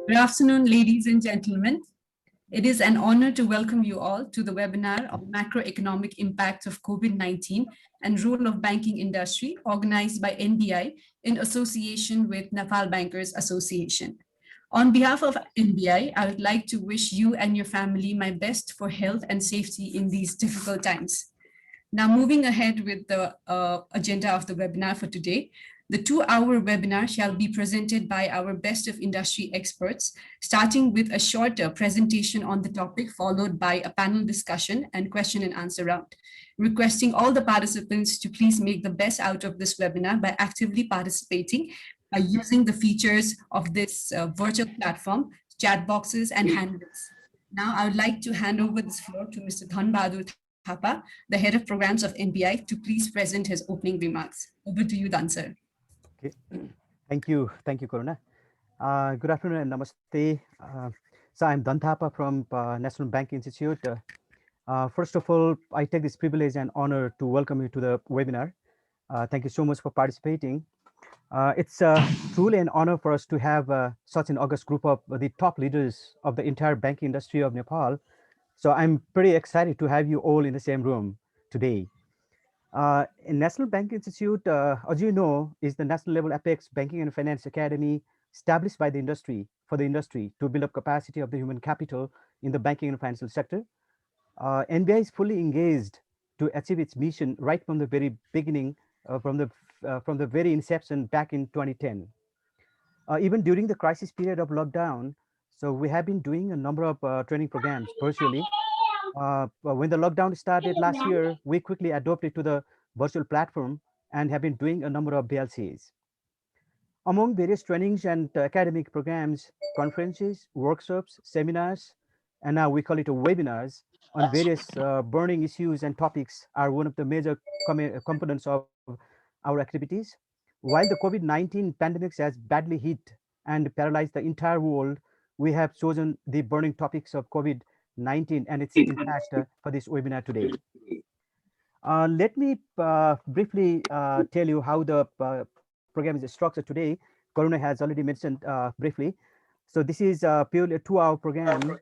Good afternoon, ladies and gentlemen. It is an honor to welcome you all to the webinar of Macroeconomic Impact of COVID-19 and Role of Banking Industry, organized by NBI in association with Nepal Bankers Association. On behalf of NBI, I would like to wish you and your family my best for health and safety in these difficult times. Now, moving ahead with the agenda of the webinar for today, the 2-hour webinar shall be presented by our best of industry experts, starting with a shorter presentation on the topic, followed by a panel discussion and question and answer round. Requesting all the participants to please make the best out of this webinar by actively participating by using the features of this virtual platform, chat boxes and handles. Now, I would like to hand over this floor to Mr. Dhan Bahadur Thapa, the head of programs of NBI, to please present his opening remarks. Over to you, Dan, sir. Okay, thank you, Karuna. Good afternoon and namaste. So I'm Dhan Thapa from National Banking Institute. First of all, I take this privilege and honor to welcome you to the webinar. Thank you so much for participating. It's truly an honor for us to have such an august group of the top leaders of the entire banking industry of Nepal. So I'm pretty excited to have you all in the same room today. In National Banking Institute, as you know, is the national level apex banking and finance academy established by the industry for the industry to build up capacity of the human capital in the banking and financial sector. NBI is fully engaged to achieve its mission right from the very beginning, from the very inception back in 2010. Even during the crisis period of lockdown, so we have been doing a number of training programs virtually. When the lockdown started last year, we quickly adopted to the virtual platform and have been doing a number of BLCs. Among various trainings and academic programs, conferences, workshops, seminars, and now we call it webinars on various burning issues and topics are one of the major components of our activities. While the COVID-19 pandemic has badly hit and paralyzed the entire world, we have chosen the burning topics of COVID-19 and its impact for this webinar today. Let me briefly tell you how the program is structured today. Karuna has already mentioned briefly. So this is purely a 2-hour program.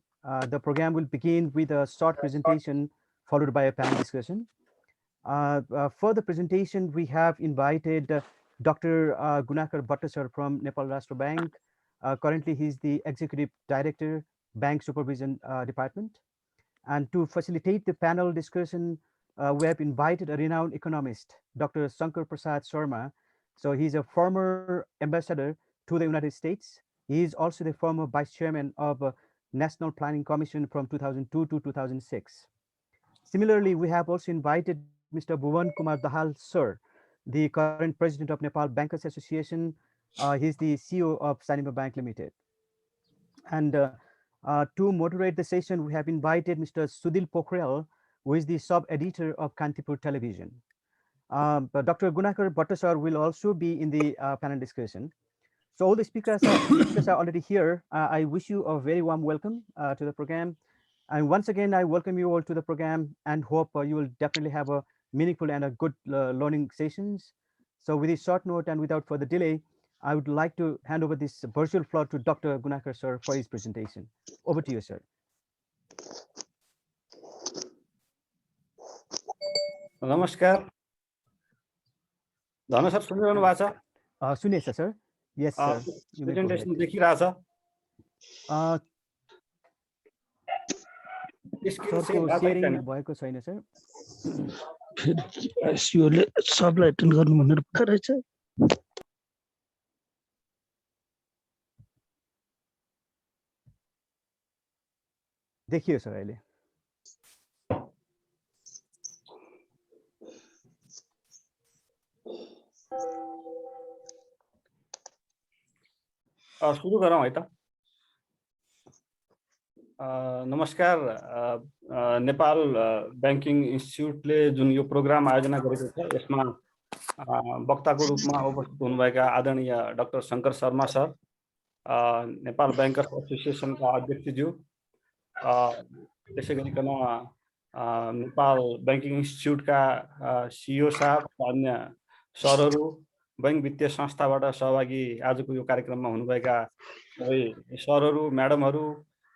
The program will begin with a short presentation followed by a panel discussion. For the presentation, we have invited Dr. Gunakar Bhattasar from Nepal Rashtra Bank. Currently, he's the Executive Director, Bank Supervision Department. And to facilitate the panel discussion, we have invited a renowned economist, Dr. Shankar Prasad Sharma. So he's a former ambassador to the United States. He is also the former vice chairman of National Planning Commission from 2002 to 2006. Similarly, we have also invited Mr. Bhuvan Kumar Dahal Sir, the current president of Nepal Bankers Association. He's the CEO of Sanima Bank Limited. And to moderate the session, we have invited Mr. Sudhil Pokhrel, who is the sub-editor of Kantipur Television. But Dr. Gunakar Bhattasar will also be in the panel discussion. So all the speakers are already here. I wish you a very warm welcome to the program. And once again, I welcome you all to the program and hope you will definitely have a meaningful and a good learning sessions. So with this short note and without further delay, I would like to hand over this virtual floor to Dr. Gunakar sir for his presentation. Over to you, sir. Namaskar. Dhana sir, सुनिरहनु भएको छ? सुनेछ sir. Yes, sir. Presentation देखिरहेछ. सरको sharing भएको छैन sir. एसयुले सबलाई attend गर्नु भनेर पठाइरहेछ. देखियो सर अहिले. सुरु गरौँ है त. नमस्कार. नेपाल बैंकिङ इन्स्टिट्युटले जुन यो प्रोग्राम आयोजना गरेको छ यसमा वक्ताको रूपमा उपस्थित हुनुभएका आदरणीय doctor Shankar Sharma sir, Nepal bankers एसोसिएसनका अध्यक्षज्यू, त्यसै गरिकन नेपाल बैंकिङ इन्स्टिट्युटका सिइओ साहब, अन्य सरहरू बैंक वित्तीय संस्थाबाट सहभागी आजको यो कार्यक्रममा हुनुभएका सबै सरहरू, म्याडमहरू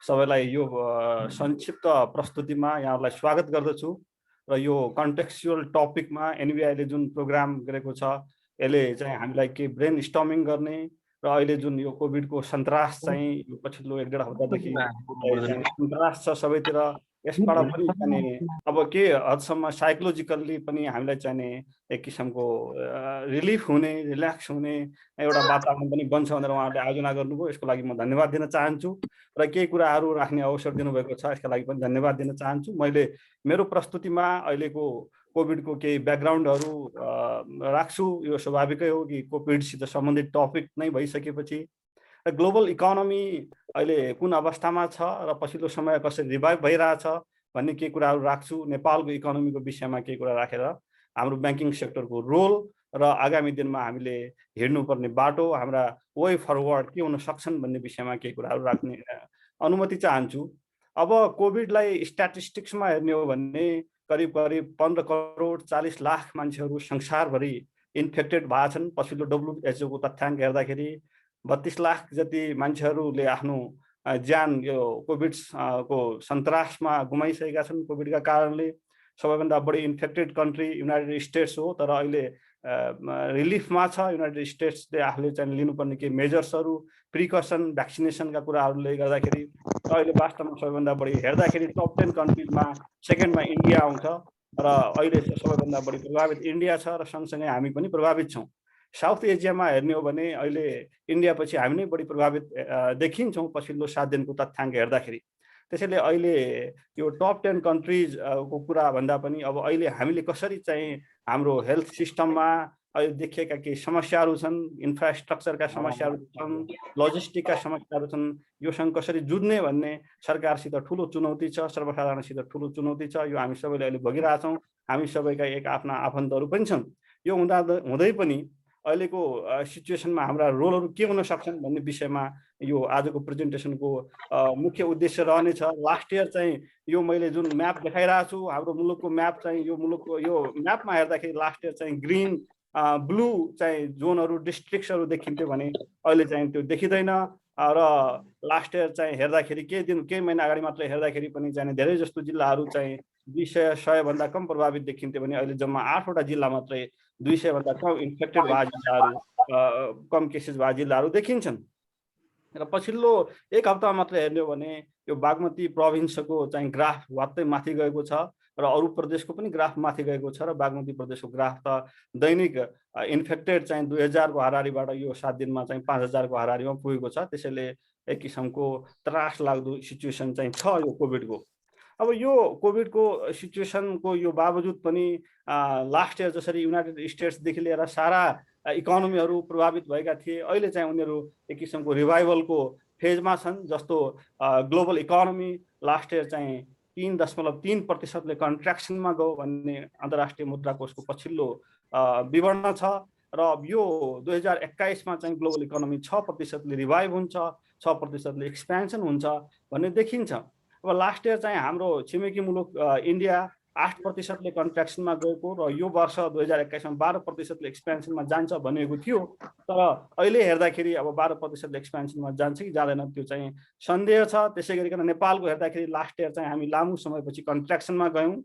सबैलाई यो संक्षिप्त प्रस्तुतिमा यहाँहरूलाई स्वागत गर्दछु र यो कन्टेक्चुअल टपिकमा एनबिआईले जुन प्रोग्राम गरेको छ यसले चाहिँ हामीलाई के ब्रेन स्टर्मिङ गर्ने र अहिले जुन यो कोभिडको सन्तास चाहिँ यो पछिल्लो 1.5 हप्तादेखि सन्तास छ सबैतिर, यसबाट पनि चाहिँ अब के हदसम्म साइकोलोजिकल्ली पनि हामीलाई चाहिँ एक किसिमको रिलिफ हुने, रिल्याक्स हुने एउटा वातावरण पनि बन्छ भनेर उहाँहरूले आयोजना गर्नुभयो। यसको लागि म धन्यवाद दिन चाहन्छु र केही कुराहरू राख्ने अवसर दिनुभएको छ, यसका लागि पनि धन्यवाद दिन चाहन्छु। मैले मेरो प्रस्तुतिमा अहिलेको कोभिडको केही ब्याकग्राउन्डहरू राख्छु। यो स्वाभाविकै हो कि कोभिडसित सम्बन्धित टपिक नै भइसकेपछि र ग्लोबल इकोनोमी अहिले कुन अवस्थामा छ र पछिल्लो समय कसरी रिभाइभ भइरहेछ भन्ने केही कुराहरू राख्छु। नेपालको इकोनोमीको विषयमा केही कुरा राखेर हाम्रो ब्याङ्किङ सेक्टरको रोल र आगामी दिनमा हामीले हिँड्नुपर्ने बाटो, हाम्रा वे फरवर्ड के हुन सक्छन् भन्ने विषयमा केही कुराहरू राख्ने अनुमति चाहन्छु। अब कोभिडलाई स्ट्याटिस्टिक्समा हेर्ने हो भने करिब 15 करोड 40 लाख मान्छेहरू संसारभरि इन्फेक्टेड भएका छन्। पछिल्लो WHO को तथ्याङ्क हेर्दाखेरि 32 लाख जति मान्छेहरूले आफ्नो ज्यान यो कोभिड को सन्तासमा गुमाइसकेका छन्। कोभिडका कारणले सबैभन्दा बढी इन्फेक्टेड कन्ट्री युनाइटेड स्टेट्स हो, तर अहिले रिलिफमा छ। युनाइटेड स्टेट्सले आफूले चाहिँ लिनुपर्ने केही मेजर्सहरू, प्रिकसन, भ्याक्सिनेसनका कुराहरूले गर्दाखेरि अहिले वास्तवमा सबैभन्दा बढी हेर्दाखेरि टप 10 कन्ट्रिजमा सेकेन्डमा इन्डिया आउँछ र अहिले सबैभन्दा बढी प्रभावित इन्डिया छ र सँगसँगै हामी पनि प्रभावित छौँ। साउथ एसियामा हेर्ने हो भने अहिले इन्डियापछि हामी नै बढी प्रभावित देखिन्छौँ पछिल्लो 7 दिनको तथ्याङ्क हेर्दाखेरि। त्यसैले अहिले यो टप 10 कन्ट्रिजको कुरा भन्दा पनि अब अहिले हामीले कसरी चाहिँ हाम्रो हेल्थ सिस्टममा अहिले देखिएका केही समस्याहरू छन्, इन्फ्रास्ट्रक्चरका समस्याहरू छन्, लजिस्टिकका समस्याहरू छन्, योसँग कसरी जुझ्ने भन्ने सरकारसित ठुलो चुनौती छ, सर्वसाधारणसित ठुलो चुनौती छ। यो हामी सबैले अहिले भोगिरहेछौँ। हामी सबैका एक आफ्ना आफन्तहरू पनि छन्। यो हुँदै पनि अहिलेको सिचुएसनमा हाम्रा रोलहरू के हुन सक्छन् भन्ने विषयमा यो आजको प्रेजेन्टेसनको मुख्य उद्देश्य रहनेछ। लास्ट इयर चाहिँ यो मैले जुन म्याप देखाइरहेको छु, हाम्रो मुलुकको म्याप चाहिँ यो मुलुकको यो म्यापमा हेर्दाखेरि लास्ट इयर चाहिँ ग्रिन ब्लू चाहिँ जोनहरू, डिस्ट्रिक्ट्सहरू देखिन्थ्यो भने अहिले चाहिँ त्यो देखिँदैन। र लास्ट इयर चाहिँ हेर्दाखेरि केही महिना अगाडि मात्र हेर्दाखेरि पनि चाहिँ धेरै जस्तो जिल्लाहरू चाहिँ 200 भन्दा कम प्रभावित देखिन्थ्यो भने अहिले जम्मा 8 वटा जिल्ला मात्रै 200 भन्दा कम इन्फेक्टेड भएका जिल्लाहरू, कम केसेस भएका जिल्लाहरू देखिन्छन्। र पछिल्लो 1 हप्ता मात्र हेर्ने हो भने यो बागमती प्रोभिन्सको चाहिँ ग्राफ वात्तै माथि गएको छ र अरू प्रदेशको पनि ग्राफ माथि गएको छ र बागमती प्रदेशको ग्राफ त दैनिक इन्फेक्टेड चाहिँ 2000 को हाराहारीबाट यो 7 दिनमा चाहिँ 5000 को हाराहारीमा पुगेको छ। त्यसैले एक किसिमको त्रास लाग्दो सिचुएसन चाहिँ छ यो कोभिडको। अब यो कोभिडको सिचुएसनको यो बावजुद पनि लास्ट इयर जसरी युनाइटेड स्टेट्सदेखि लिएर सारा इकोनोमीहरू प्रभावित भएका थिए, अहिले चाहिँ उनीहरू एक किसिमको रिभाइभलको फेजमा छन्। जस्तो ग्लोबल इकोनोमी लास्ट इयर चाहिँ 3.3% कन्ट्र्याक्सनमा गयो भन्ने अन्तर्राष्ट्रिय मुद्रा कोषको पछिल्लो विवरण छ र यो 2021मा चाहिँ ग्लोबल इकोनोमी 6% रिभाइभ हुन्छ, 6% एक्सपेन्सन हुन्छ भन्ने देखिन्छ। अब लास्ट इयर चाहिँ हाम्रो छिमेकी मुलुक इन्डिया 8% कन्ट्र्याक्सनमा गएको र यो वर्ष 2021मा 12% एक्सपेन्सनमा जान्छ भनेको थियो, तर अहिले हेर्दाखेरि अब 12% एक्सपेन्सनमा जान्छ कि जाँदैन त्यो चाहिँ सन्देह छ। त्यसै गरिकन नेपालको हेर्दाखेरि लास्ट इयर चाहिँ हामी लामो समयपछि कन्ट्र्याक्सनमा गयौँ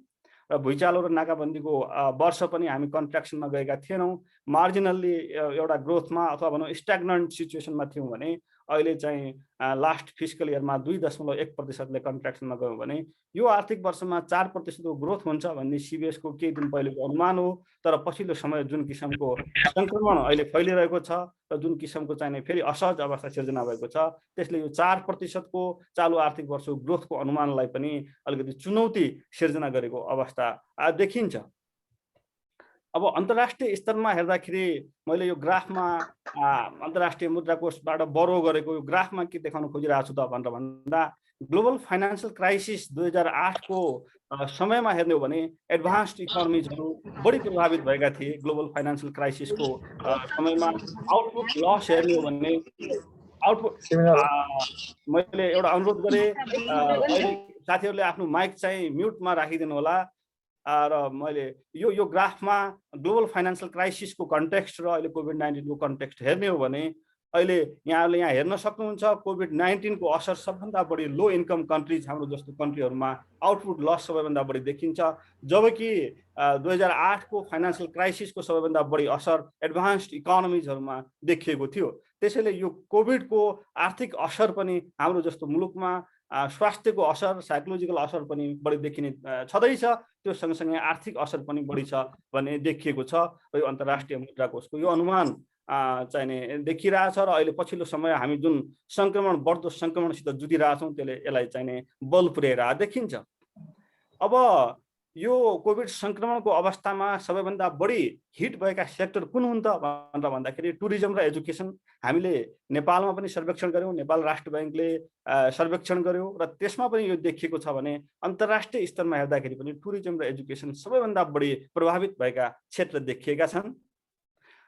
र भुइँचालो र नाकाबन्दीको वर्ष पनि हामी कन्ट्र्याक्सनमा गएका थिएनौँ। मार्जिनल्ली एउटा ग्रोथमा अथवा भनौँ स्ट्याग्नेन्ट सिचुएसनमा थियौँ भने अहिले चाहिँ लास्ट फिस्कल इयरमा 2.1% कन्ट्र्याक्सनमा गयौँ भने यो आर्थिक वर्षमा 4% को ग्रोथ हुन्छ भन्ने सिबिएसको केही दिन पहिलेको अनुमान हो। तर पछिल्लो समय जुन किसिमको सङ्क्रमण अहिले फैलिरहेको छ र जुन किसिमको चाहिँ फेरि असहज अवस्था सिर्जना भएको छ, त्यसले यो 4% को चालु आर्थिक वर्षको ग्रोथको अनुमानलाई पनि अलिकति चुनौती सिर्जना गरेको अवस्था देखिन्छ। अब अन्तर्राष्ट्रिय स्तरमा हेर्दाखेरि मैले यो ग्राफमा अन्तर्राष्ट्रिय मुद्रा कोषबाट बरो गरेको यो ग्राफमा के देखाउन खोजिरहेको छु त भनेर भन्दा ग्लोबल फाइनेन्शियल क्राइसिस 2008 को समयमा हेर्ने हो भने एडभान्स्ड इकोनोमिजहरू बढी प्रभावित भएका थिए। ग्लोबल फाइनेन्शियल क्राइसिसको समयमा आउटपुट लस हेर्ने हो भने मैले एउटा अनुरोध गरेँ, साथीहरूले आफ्नो माइक चाहिँ म्युटमा राखिदिनु होला। र मैले यो ग्राफमा ग्लोबल फाइनेन्शियल क्राइसिसको कन्टेक्स्ट र अहिले कोभिड-19 को कन्टेक्स्ट हेर्ने हो भने अहिले यहाँले यहाँ हेर्न सक्नुहुन्छ कोभिड-19 को असर सबभन्दा बढी लो इन्कम कन्ट्रिज हाम्रो जस्तो कन्ट्रीहरूमा आउटपुट लस सबैभन्दा बढी देखिन्छ, जबकि 2008 को फाइनेन्शियल क्राइसिसको सबैभन्दा बढी असर एडभान्स्ड इकोनोमिजहरूमा देखिएको थियो। त्यसैले यो कोभिडको आर्थिक असर पनि हाम्रो जस्तो मुलुकमा स्वास्थ्यको असर, साइकोलोजिकल असर पनि बढी देखिने छँदैछ। त्यो सँगसँगै आर्थिक असर पनि बढी छ भन्ने देखिएको छ र यो अन्तर्राष्ट्रिय मुद्रा कोषको यो अनुमान चाहिने देखिरहेछ र अहिले पछिल्लो समय हामी जुन बढ्दो सङ्क्रमणसित जुधिरहेछौँ त्यसले यसलाई चाहिने बल पुर्याइरहेको देखिन्छ। अब यो कोभिड सङ्क्रमणको अवस्थामा सबैभन्दा बढी हिट भएका सेक्टर कुन हुन् त भनेर भन्दाखेरि टुरिज्म र एजुकेसन। हामीले नेपालमा पनि सर्वेक्षण गऱ्यौँ, नेपाल राष्ट्र ब्याङ्कले सर्वेक्षण गर्यो र त्यसमा पनि यो देखिएको छ भने अन्तर्राष्ट्रिय स्तरमा हेर्दाखेरि पनि टुरिज्म र एजुकेसन सबैभन्दा बढी प्रभावित भएका क्षेत्र देखिएका छन्।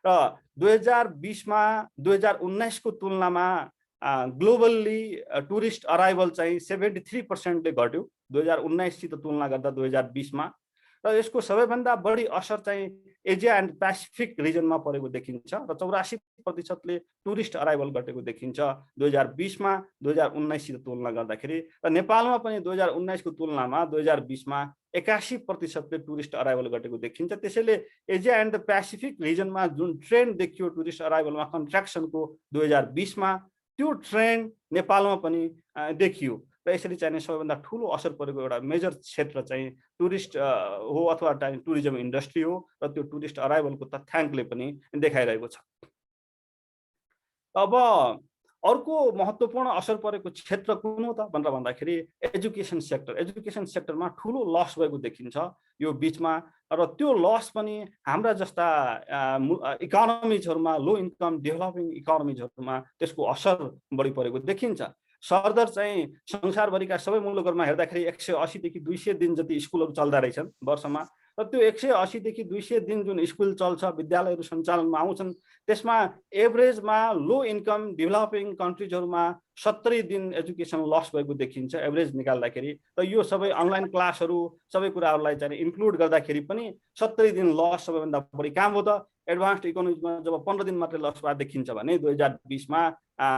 र 2020 मा 2019 को तुलनामा ग्लोबल्ली टुरिस्ट अराइभल चाहिँ 73% घट्यो 2019 सित तुलना गर्दा 2020 मा, र यसको सबैभन्दा बढी असर चाहिँ एसिया एन्ड पेसिफिक रिजनमा परेको देखिन्छ र 84% टुरिस्ट अराइभल घटेको देखिन्छ 2020 मा 2019 सित तुलना गर्दाखेरि। र नेपालमा पनि 2019 को तुलनामा 2020 मा 81% टुरिस्ट अराइभल घटेको देखिन्छ। त्यसैले एसिया एन्ड पेसिफिक रिजनमा जुन ट्रेन्ड देखियो टुरिस्ट अराइभलमा कन्ट्र्याक्सनको 2020 मा, त्यो ट्रेन्ड नेपालमा पनि देखियो र यसरी चाहिँ सबैभन्दा ठुलो असर परेको एउटा मेजर क्षेत्र चाहिँ टुरिस्ट हो अथवा टुरिज्म इन्डस्ट्री हो र त्यो टुरिस्ट अराइभलको तथ्याङ्कले पनि देखाइरहेको छ। अब अर्को महत्त्वपूर्ण असर परेको क्षेत्र कुन हो त भनेर भन्दाखेरि एजुकेसन सेक्टर। एजुकेसन सेक्टरमा ठुलो लस भएको देखिन्छ यो बिचमा, र त्यो लस पनि हाम्रा जस्ता इकोनोमिजहरूमा, लो इन्कम डेभलपिङ इकोनोमिजहरूमा त्यसको असर बढी परेको देखिन्छ। सरदर चाहिँ संसारभरिका सबै मुलुकहरूमा हेर्दाखेरि 180 देखि 200 दिन जति स्कुलहरू चल्दा रहेछन् वर्षमा, र त्यो 180 देखि 200 दिन जुन स्कुल चल्छ, विद्यालयहरू सञ्चालनमा आउँछन्, त्यसमा एभरेजमा लो इन्कम डेभलपिङ कन्ट्रिजहरूमा 70 दिन एजुकेसन लस भएको देखिन्छ एभरेज निकाल्दाखेरि। र यो सबै अनलाइन क्लासहरू सबै कुराहरूलाई चाहिँ इन्क्लुड गर्दाखेरि पनि 70 दिन लस सबैभन्दा बढी काम हो त। एडभान्स्ड इकोनोमिजमा जब 15 दिन मात्रै लस भएको देखिन्छ भने 2020 मा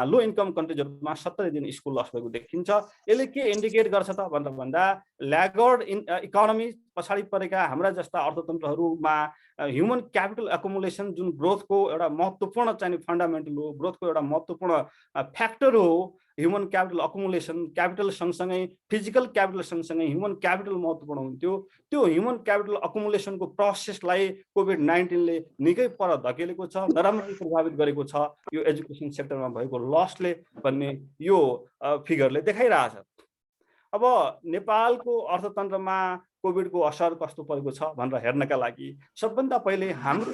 लो इन्कम कन्ट्रिजहरूमा 70 दिन स्कुल लस भएको देखिन्छ। यसले के इन्डिकेट गर्छ त भनेर भन्दा ल्यागर्ड इकोनोमी, पछाडि परेका हाम्रा जस्ता अर्थतन्त्रहरूमा ह्युमन क्यापिटल एकुमुलेसन जुन ग्रोथको एउटा महत्त्वपूर्ण चाहिँ फन्डामेन्टल हो, ग्रोथको एउटा महत्त्वपूर्ण फ्याक्टर हो। ह्युमन क्यापिटल अकुमुलेसन, क्यापिटल सँगसँगै फिजिकल क्यापिटल सँगसँगै ह्युमन क्यापिटल महत्त्वपूर्ण हुन्थ्यो। त्यो ह्युमन क्यापिटल अकुमुलेसनको प्रोसेसलाई कोभिड-19 ले निकै पर धकेलेको छ, नराम्ररी प्रभावित गरेको छ यो एजुकेसन सेक्टरमा भएको लसले भन्ने यो फिगरले देखाइरहेछ। अब नेपालको अर्थतन्त्रमा कोभिडको असर कस्तो परेको छ भनेर हेर्नका लागि सबभन्दा पहिले हाम्रो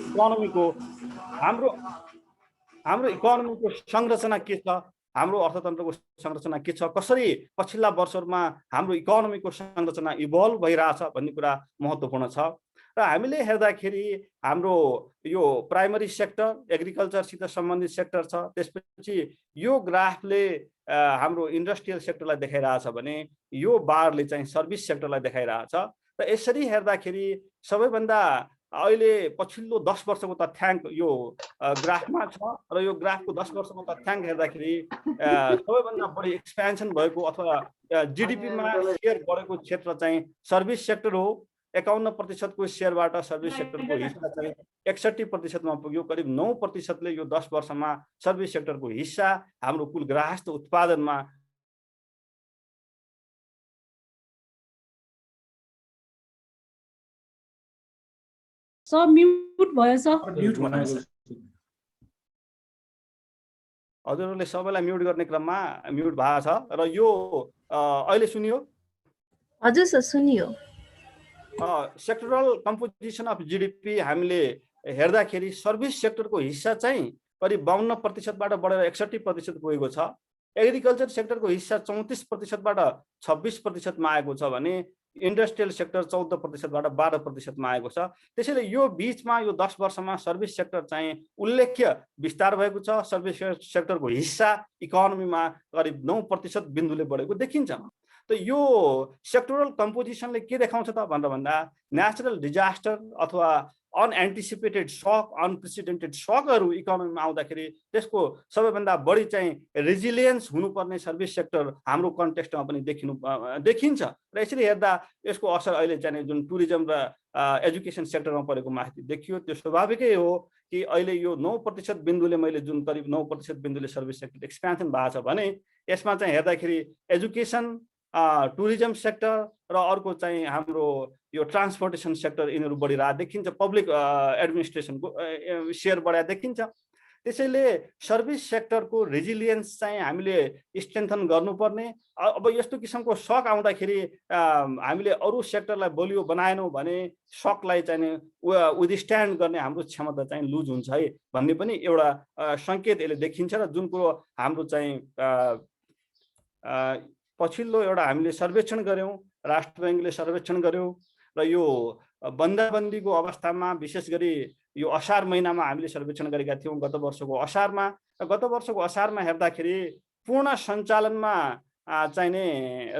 इकोनोमीको संरचना के छ, हाम्रो अर्थतन्त्रको संरचना के छ, कसरी पछिल्ला वर्षहरूमा हाम्रो इकोनोमीको संरचना इभल्भ भइरहेछ भन्ने कुरा महत्त्वपूर्ण छ। र हामीले हेर्दाखेरि हाम्रो यो प्राइमरी सेक्टर एग्रिकल्चरसित सम्बन्धित सेक्टर छ, त्यसपछि यो ग्राफले हाम्रो इन्डस्ट्रियल सेक्टरलाई देखाइरहेछ भने यो बारले चाहिँ सर्भिस सेक्टरलाई देखाइरहेछ। र यसरी हेर्दाखेरि सबैभन्दा अहिले पछिल्लो 10 वर्षको तथ्याङ्क यो ग्राफमा छ, र यो ग्राफको 10 वर्षको तथ्याङ्क हेर्दाखेरि सबैभन्दा बढी एक्सपेन्सन भएको अथवा जिडिपीमा सेयर बढेको क्षेत्र चाहिँ सर्भिस सेक्टर हो। 51% को सेयरबाट सर्भिस सेक्टरको हिस्सा चाहिँ 61% मा पुग्यो। करिब 9% ले यो 10 वर्षमा सर्भिस सेक्टरको हिस्सा हाम्रो कुल ग्राहस्थ उत्पादनमा म्युट भयो सर। हजुरहरूले सबैलाई म्युट गर्ने क्रममा म्युट भएको छ र यो अहिले सुनियो? हजुर सर सुनियो। सेक्टरल कम्पोजिसन अफ जिडिपी हामीले हेर्दाखेरि सर्भिस सेक्टरको हिस्सा चाहिँ करिब 52% बाट बढेर 61% पुगेको छ। एग्रिकल्चर सेक्टरको हिस्सा 34% बाट 26% मा आएको छ भने इन्डस्ट्रियल सेक्टर 14% बाट 12% मा आएको छ। त्यसैले यो बीचमा यो 10 वर्षमा सर्भिस सेक्टर चाहिँ उल्लेख्य विस्तार भएको छ। सर्भिस सेक्टरको हिस्सा इकोनोमीमा करिब 9% बिन्दुले बढेको देखिन्छ। त यो सेक्टोरल कम्पोजिसनले के देखाउँछ त भनेर भन्दा नेचुरल डिजास्टर अथवा अनएन्टिसिपेटेड सक अनप्रेसिडेन्टेड सकहरू इकोनोमीमा आउँदाखेरि त्यसको सबैभन्दा बढी चाहिँ रेजिलियन्स हुनुपर्ने सर्भिस सेक्टर हाम्रो कन्टेक्स्टमा पनि देखिन्छ र यसरी हेर्दा यसको असर अहिले चाहिँ जुन टुरिज्म र एजुकेसन सेक्टरमा परेको माथि देखियो। त्यो स्वाभाविकै हो कि अहिले यो 9% बिन्दुले मैले जुन करिब 9% बिन्दुले सर्भिस सेक्टर एक्सपेन्सन भएको छ भने यसमा चाहिँ हेर्दाखेरि एजुकेसन टुरिज्म सेक्टर र अर्को चाहिँ हाम्रो यो ट्रान्सपोर्टेसन सेक्टर यिनीहरू बढिरहेको देखिन्छ। पब्लिक एडमिनिस्ट्रेसनको सेयर बढाएको देखिन्छ। त्यसैले सर्भिस सेक्टरको रेजिलियन्स चाहिँ हामीले स्ट्रेन्थन गर्नुपर्ने। अब यस्तो किसिमको सक आउँदाखेरि हामीले अरू सेक्टरलाई बलियो बनाएनौँ भने सकलाई चाहिँ विथस्ट्यान्ड गर्ने हाम्रो क्षमता चाहिँ लुज हुन्छ है भन्ने पनि एउटा सङ्केत यसले देखिन्छ। र जुन कुरो हाम्रो चाहिँ पछिल्लो एउटा हामीले सर्वेक्षण गऱ्यौँ, राष्ट्र ब्याङ्कले सर्वेक्षण गर्यो र यो बन्दाबन्दीको अवस्थामा विशेष गरी यो असार महिनामा हामीले सर्वेक्षण गरेका थियौँ गत वर्षको असारमा हेर्दाखेरि पूर्ण सञ्चालनमा चाहिने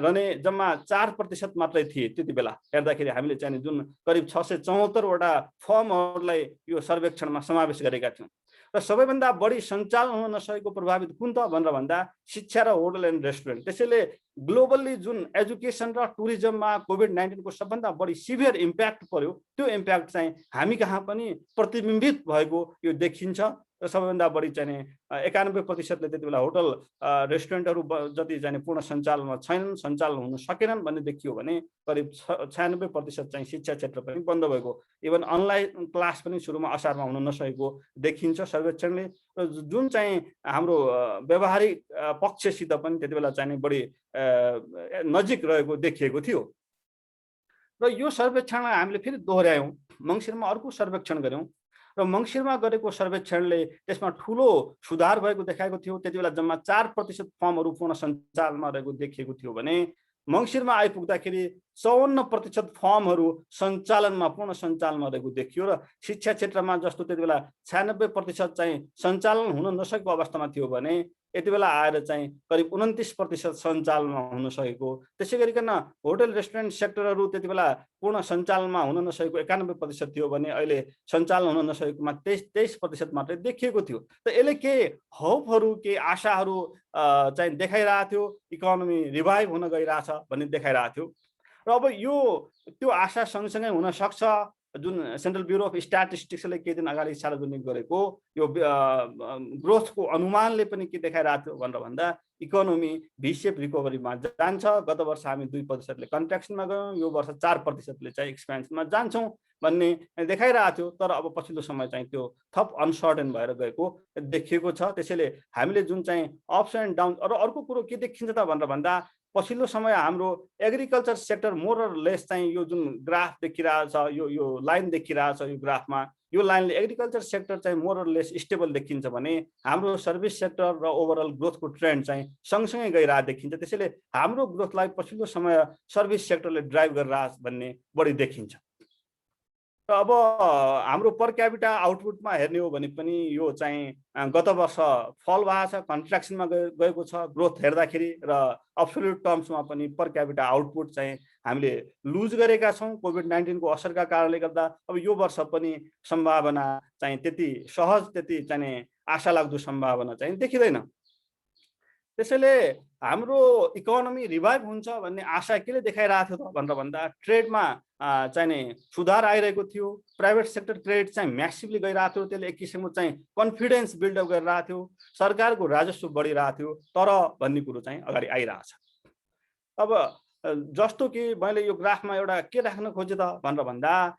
रहने जम्मा 4% मात्रै थिए। त्यति बेला हेर्दाखेरि हामीले चाहिँ जुन करिब 674 वटा फर्महरूलाई यो सर्वेक्षणमा समावेश गरेका थियौँ र सबैभन्दा बढी सञ्चालन हुन नसकेको प्रभावित कुन त भनेर भन्दा शिक्षा र होटल एन्ड रेस्टुरेन्ट। त्यसैले ग्लोबल्ली जुन एजुकेसन र टुरिज्ममा कोभिड-19 को सबभन्दा बढी सिभियर इम्प्याक्ट पर्यो त्यो इम्प्याक्ट चाहिँ हामी कहाँ पनि प्रतिबिम्बित भएको यो देखिन्छ। र सबैभन्दा बढी चाहिँ 91%ले त्यति बेला होटल रेस्टुरेन्टहरू जति चाहिँ पूर्ण सञ्चालनमा छैनन्, सञ्चालन हुन सकेनन् भन्ने देखियो भने करिब 96% चाहिँ शिक्षा क्षेत्र पनि बन्द भएको, इभन अनलाइन क्लास पनि सुरुमा असारमा हुन नसकेको देखिन्छ सर्वेक्षणले। र जुन चाहिँ हाम्रो व्यवहारिक पक्षसित पनि त्यति बेला चाहिँ बढी नजिक रहेको देखिएको थियो। र यो सर्वेक्षणलाई हामीले फेरि दोहोऱ्यायौँ, मङ्सिरमा अर्को सर्वेक्षण गऱ्यौँ र मङ्सिरमा गरेको सर्वेक्षणले त्यसमा ठुलो सुधार भएको देखाएको थियो। त्यति बेला जम्मा 4% फर्महरू पूर्ण सञ्चालनमा रहेको देखिएको थियो भने मङ्सिरमा आइपुग्दाखेरि 54% फर्महरू सञ्चालनमा पूर्ण सञ्चालनमा रहेको देखियो। र शिक्षा क्षेत्रमा जस्तो त्यति बेला 96% चाहिँ सञ्चालन हुन नसकेको अवस्थामा थियो भने यति बेला आएर चाहिँ करिब 29% सञ्चालनमा हुन सकेको। त्यसै गरिकन होटल रेस्टुरेन्ट सेक्टरहरू त्यति बेला पूर्ण सञ्चालनमा हुन नसकेको 91% थियो भने अहिले सञ्चालन हुन नसकेकोमा 23% मात्रै देखिएको थियो। त यसले के होपहरू के आशाहरू चाहिँ देखाइरहेको थियो, इकोनोमी रिभाइभ हुन गइरहेछ भन्ने देखाइरहेको थियो। र अब यो त्यो आशा सँगसँगै हुन सक्छ जुन सेन्ट्रल ब्युरो अफ स्ट्याटिस्टिक्सले केही दिन अगाडि सार्वजनिक गरेको यो ग्रोथको अनुमानले पनि के देखाइरहेको थियो भनेर भन्दा इकोनोमी भी-सेप रिकभरीमा जान्छ। गत वर्ष हामी 2%ले कन्ट्र्याक्सनमा गयौँ, यो वर्ष 4%ले चाहिँ एक्सपेन्सनमा जान्छौँ भन्ने देखाइरहेको थियो। तर अब पछिल्लो समय चाहिँ त्यो थप अनसर्टेन भएर गएको देखिएको छ। त्यसैले हामीले जुन चाहिँ अप्स एन्ड डाउन र अर्को कुरो के देखिन्छ त भनेर भन्दा पछिल्लो समय हाम्रो agriculture sector more or less चाहिँ यो जुन ग्राफ देखिरहेछ, यो लाइन देखिरहेछ, यो ग्राफमा यो लाइनले एग्रिकल्चर सेक्टर चाहिँ मोर अर लेस स्टेबल देखिन्छ भने हाम्रो सर्भिस सेक्टर र ओभरअल ग्रोथको ट्रेन्ड चाहिँ सँगसँगै गइरहेको देखिन्छ। त्यसैले हाम्रो ग्रोथलाई पछिल्लो समय सर्भिस सेक्टरले ड्राइभ गरिरहेछ भन्ने बढी देखिन्छ। र अब हाम्रो पर क्यापिटा आउटपुटमा हेर्ने हो भने पनि यो चाहिँ गत वर्ष फल भएको छ, कन्ट्र्याक्सनमा गएको छ ग्रोथ हेर्दाखेरि र अब्सोल्युट टर्म्समा पनि पर क्यापिटा आउटपुट चाहिँ हामीले लुज गरेका छौँ कोभिड-19 को असरका कारणले गर्दा। अब यो वर्ष पनि सम्भावना चाहिँ त्यति सहज त्यति चाहिँ आशालाग्दो सम्भावना चाहिँ देखिँदैन। त्यसैले हाम्रो इकोनोमी रिभाइभ हुन्छ भन्ने आशा केले देखाइरहेको थियो त भनेर भन्दा ट्रेडमा चाहिँ सुधार आइरहेको थियो, प्राइभेट सेक्टर क्रेडिट चाहिँ म्यासिभली गइरहेको थियो, त्यसले एक किसिमको चाहिँ कन्फिडेन्स बिल्डअप गरिरहेको थियो, सरकारको राजस्व बढिरहेको थियो। तर भन्ने कुरो चाहिँ अगाडि आइरहेछ। अब जस्तो कि मैले यो ग्राफमा एउटा के राख्न खोजेँ त भनेर भन्दा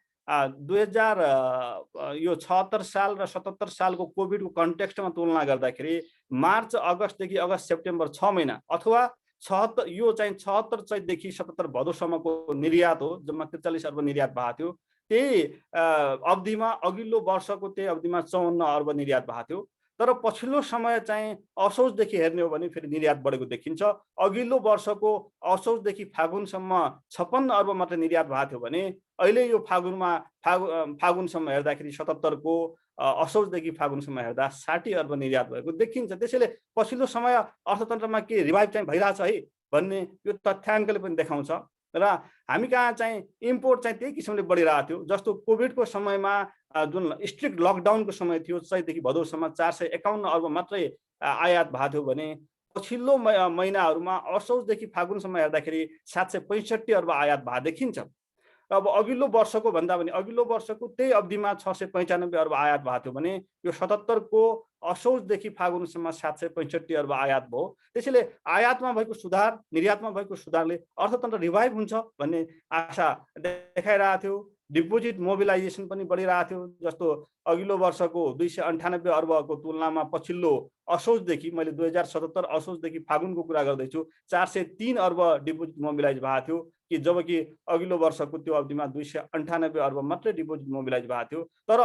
2076 साल र 77 सालको कोभिडको कन्टेक्स्टमा तुलना गर्दाखेरि मार्च अगस्तदेखि अगस्त सेप्टेम्बर 6 महिना अथवा 76 यो चाहिँ 76 चैतदेखि 77 भदौसम्मको निर्यात हो, जम्मा 43 अर्ब निर्यात भएको थियो। त्यही अवधिमा अघिल्लो वर्षको त्यही अवधिमा 54 अर्ब निर्यात भएको थियो। तर पछिल्लो समय चाहिँ असोजदेखि हेर्ने हो भने फेरि निर्यात बढेको देखिन्छ। अघिल्लो वर्षको असोजदेखि फागुनसम्म 56 अर्ब मात्र निर्यात भएको थियो भने अहिले यो फागुनसम्म हेर्दाखेरि 77 को असोजदेखि फागुनसम्म हेर्दा 60 अर्ब निर्यात भएको देखिन्छ। त्यसैले पछिल्लो समय अर्थतन्त्रमा के रिभाइभ चाहिँ भइरहेछ है भन्ने यो तथ्याङ्कले पनि देखाउँछ। र हामी कहाँ चाहिँ इम्पोर्ट चाहिँ त्यही किसिमले बढिरहेको थियो। जस्तो कोभिडको समयमा जुन स्ट्रिक्ट लकडाउनको समय थियो, चैतदेखि भदौसम्म 451 अर्ब मात्रै आयात भएको थियो भने पछिल्लो महिनाहरूमा असोजदेखि फागुनसम्म हेर्दाखेरि 765 अर्ब आयात भएको देखिन्छ। अब अघिल्लो वर्षको भन्दा पनि अघिल्लो वर्षको त्यही अवधिमा 695 अर्ब आयात भएको थियो भने यो 77 को असोजदेखि फागुनसम्म 765 अर्ब आयात भयो। त्यसैले आयातमा भएको सुधार, निर्यातमा भएको सुधारले अर्थतन्त्र रिभाइभ हुन्छ भन्ने आशा देखाइरहेको थियो। डिपोजिट मोबिलाइजेसन पनि बढिरहेको थियो। जस्तो अघिल्लो वर्षको 298 अर्बको तुलनामा पछिल्लो असोजदेखि, मैले 2077 असोजदेखि फागुनको कुरा गर्दैछु, 403 अर्ब डिपोजिट मोबिलाइज भएको थियो कि जबकि अघिल्लो वर्षको त्यो अवधिमा 298 अर्ब मात्रै डिपोजिट मोबिलाइज भएको थियो। तर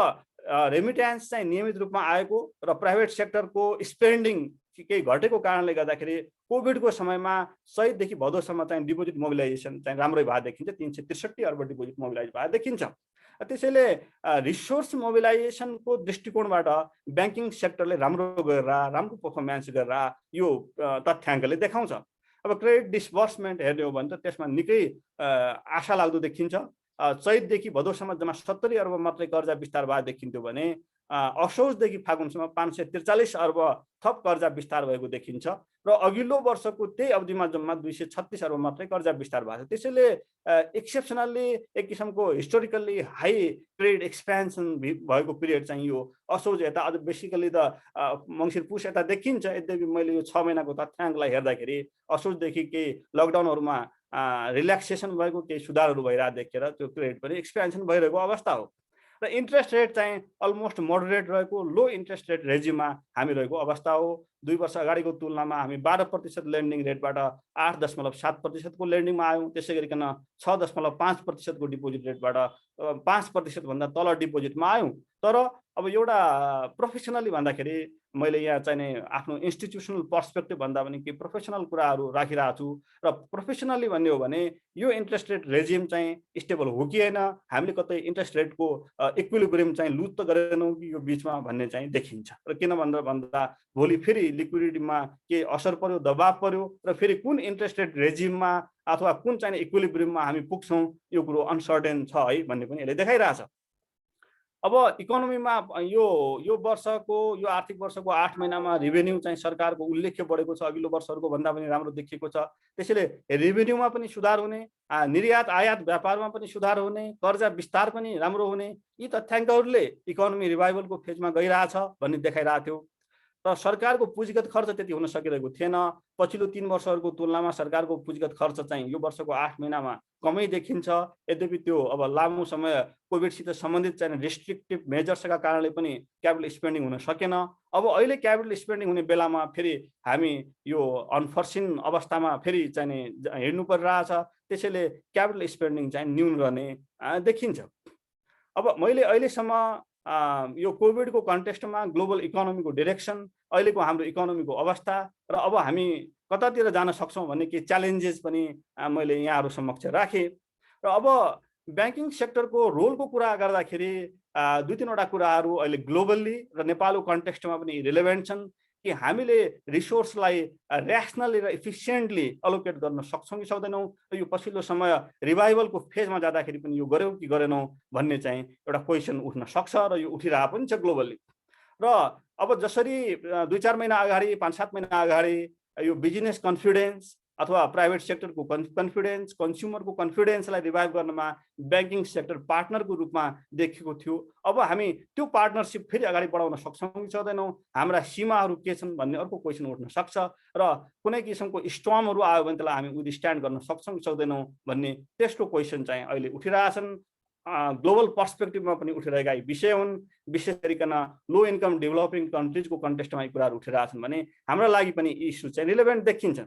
रेमिट्यान्स चाहिँ नियमित रूपमा आएको र प्राइभेट सेक्टरको स्पेन्डिङ केही घटेको कारणले गर्दाखेरि कोभिडको समयमा चैतदेखि भदौसम्म चाहिँ डिपोजिट मोबिलाइजेसन चाहिँ राम्रै भएको देखिन्छ। 363 अर्ब डिपोजिट मोबिलाइज भएको देखिन्छ। त्यसैले रिसोर्स मोबिलाइजेसनको दृष्टिकोणबाट ब्याङ्किङ सेक्टरले राम्रो गरेर, राम्रो पर्फर्मेन्स गरेर यो तथ्याङ्कले देखाउँछ। अब क्रेडिट डिस्बर्समेन्ट हेर्ने हो भने त त्यसमा निकै आशा लाग्दो देखिन्छ। चैतदेखि भदौसम्म जम्मा 70 अर्ब मात्रै कर्जा विस्तार भएको देखिन्थ्यो भने असोजदेखि फागुनसम्म 543 अर्ब थप कर्जा विस्तार भएको देखिन्छ र अघिल्लो वर्षको त्यही अवधिमा जम्मा 236 अर्ब मात्रै कर्जा विस्तार भएको छ। त्यसैले एक्सेप्सनल्ली एक किसिमको हिस्टोरिकल्ली हाई क्रेडिट एक्सपेन्सन भएको पिरियड चाहिँ यो असोज यता, अझ बेसिकली त मङ्सिर पुस यता देखिन्छ। यद्यपि मैले यो 6 महिनाको तथ्याङ्कलाई हेर्दाखेरि असोजदेखि केही लकडाउनहरूमा रिल्याक्सेसन भएको, केही सुधारहरू भइरहेको देखेर त्यो क्रेडिट पनि एक्सपेन्सन भइरहेको अवस्था हो। र इन्ट्रेस्ट रेट चाहिँ अलमोस्ट मोडरेट रहेको, लो इन्ट्रेस्ट रेट रेजिममा हामी रहेको अवस्था हो। 2 वर्ष अगाडिको तुलनामा हामी 12% लेन्डिङ रेटबाट 8.7% को लेन्डिङमा आयौँ। त्यसै गरिकन 6.5% को डिपोजिट रेटबाट 5% भन्दा तल डिपोजिटमा आयौँ। तर अब एउटा प्रोफेसनली भन्दाखेरि मैले यहाँ चाहिँ आफ्नो इन्स्टिट्युसनल पर्सपेक्टिभ भन्दा पनि केही प्रोफेसनल कुराहरू राखिरहेको छु। र प्रोफेसनली भन्ने हो भने यो इन्ट्रेस्ट रेट रेजिम चाहिँ स्टेबल हो कि होइन, हामीले कतै इन्ट्रेस्ट रेटको इक्विलिब्रियम चाहिँ लुज त गरेनौँ कि यो बिचमा भन्ने चाहिँ देखिन्छ। र किन भन्दा भोलि फेरि लिक्विडिटीमा के असर पर्यो, दबाव पर्यो र फेरि कुन इन्ट्रेस्ट रेट रेजिममा अथवा कुन चाहिँ इक्विलिब्रियममा हामी पुग्छौँ यो कुरो अनसर्टेन छ है भन्ने पनि यसले देखाइरहेछ। अब इकोनोमीमा यो वर्षको, यो आर्थिक वर्षको 8 महिनामा रेभेन्यू चाहिँ सरकारको उल्लेख्य बढेको छ, अघिल्लो वर्षहरूको भन्दा पनि राम्रो देखिएको छ। त्यसैले रेभेन्यूमा पनि सुधार हुने, निर्यात आयात व्यापारमा पनि सुधार हुने, कर्जा विस्तार पनि राम्रो हुने, यी तथ्याङ्कहरूले इकोनोमी रिभाइभलको फेजमा गइरहेछ भन्ने देखाइरहेको थियो। र सरकारको पुँजीगत खर्च त्यति हुन सकिरहेको थिएन। पछिल्लो 3 वर्षहरूको तुलनामा सरकारको पुँजीगत खर्च चाहिँ यो वर्षको 8 महिनामा कमै देखिन्छ। यद्यपि त्यो अब लामो समय कोभिडसित सम्बन्धित चाहिँ रिस्ट्रिक्टिभ मेजर्सका कारणले पनि क्यापिटल स्पेन्डिङ हुन सकेन। अब अहिले क्यापिटल स्पेन्डिङ हुने बेलामा फेरि हामी यो अनफोर्सिन अवस्थामा फेरि चाहिँ हिँड्नु परिरहेछ। त्यसैले क्यापिटल स्पेन्डिङ चाहिँ न्यून गर्ने देखिन्छ। अब मैले अहिलेसम्म यो कोभिडको कन्टेक्स्टमा ग्लोबल इकोनोमीको डिरेक्सन, अहिलेको हाम्रो इकोनोमीको अवस्था र अब हामी कतातिर जान सक्छौँ भन्ने केही च्यालेन्जेस पनि मैले यहाँहरू समक्ष राखेँ। र अब ब्याङ्किङ सेक्टरको रोलको कुरा गर्दाखेरि 2-3वटा कुराहरू अहिले ग्लोबल्ली र नेपालको कन्टेक्स्टमा पनि रिलेभेन्ट छन् कि हामीले रिसोर्सलाई ऱ्यासनली र इफिसियन्टली अलोकेट गर्न सक्छौँ कि सक्दैनौँ। र यो पछिल्लो समय रिभाइभलको फेजमा जाँदाखेरि पनि यो गऱ्यौँ कि गरेनौँ भन्ने चाहिँ एउटा क्वेसन उठ्न सक्छ र यो उठिरहेको पनि छ ग्लोबल्ली। र अब जसरी 2-4 महिना अगाडि, 5-7 महिना अगाडि यो बिजनेस कन्फिडेन्स अथवा प्राइभेट सेक्टरको कन्फिडेन्स, कन्ज्युमरको कन्फिडेन्सलाई रिभाइभ गर्नमा ब्याङ्किङ सेक्टर पार्टनरको रूपमा देखेको थियो। अब हामी त्यो पार्टनरसिप फेरि अगाडि बढाउन सक्छौँ कि सक्दैनौँ, हाम्रा सीमाहरू के छन् भन्ने अर्को क्वेसन उठ्न सक्छ र कुनै किसिमको स्टर्महरू आयो भने त्यसलाई हामी विथस्ट्यान्ड गर्न सक्छौँ कि सक्दैनौँ भन्ने त्यस्तो क्वेसन चाहिँ अहिले उठिरहेछन्। ग्लोबल पर्सपेक्टिभमा पनि उठिरहेका विषय हुन्। विशेष गरिकन लो इन्कम डेभलपिङ कन्ट्रिजको कन्टेक्स्टमा यी कुराहरू उठिरहेछन् भने हाम्रो लागि पनि इस्यु चाहिँ रिलेभेन्ट देखिन्छ।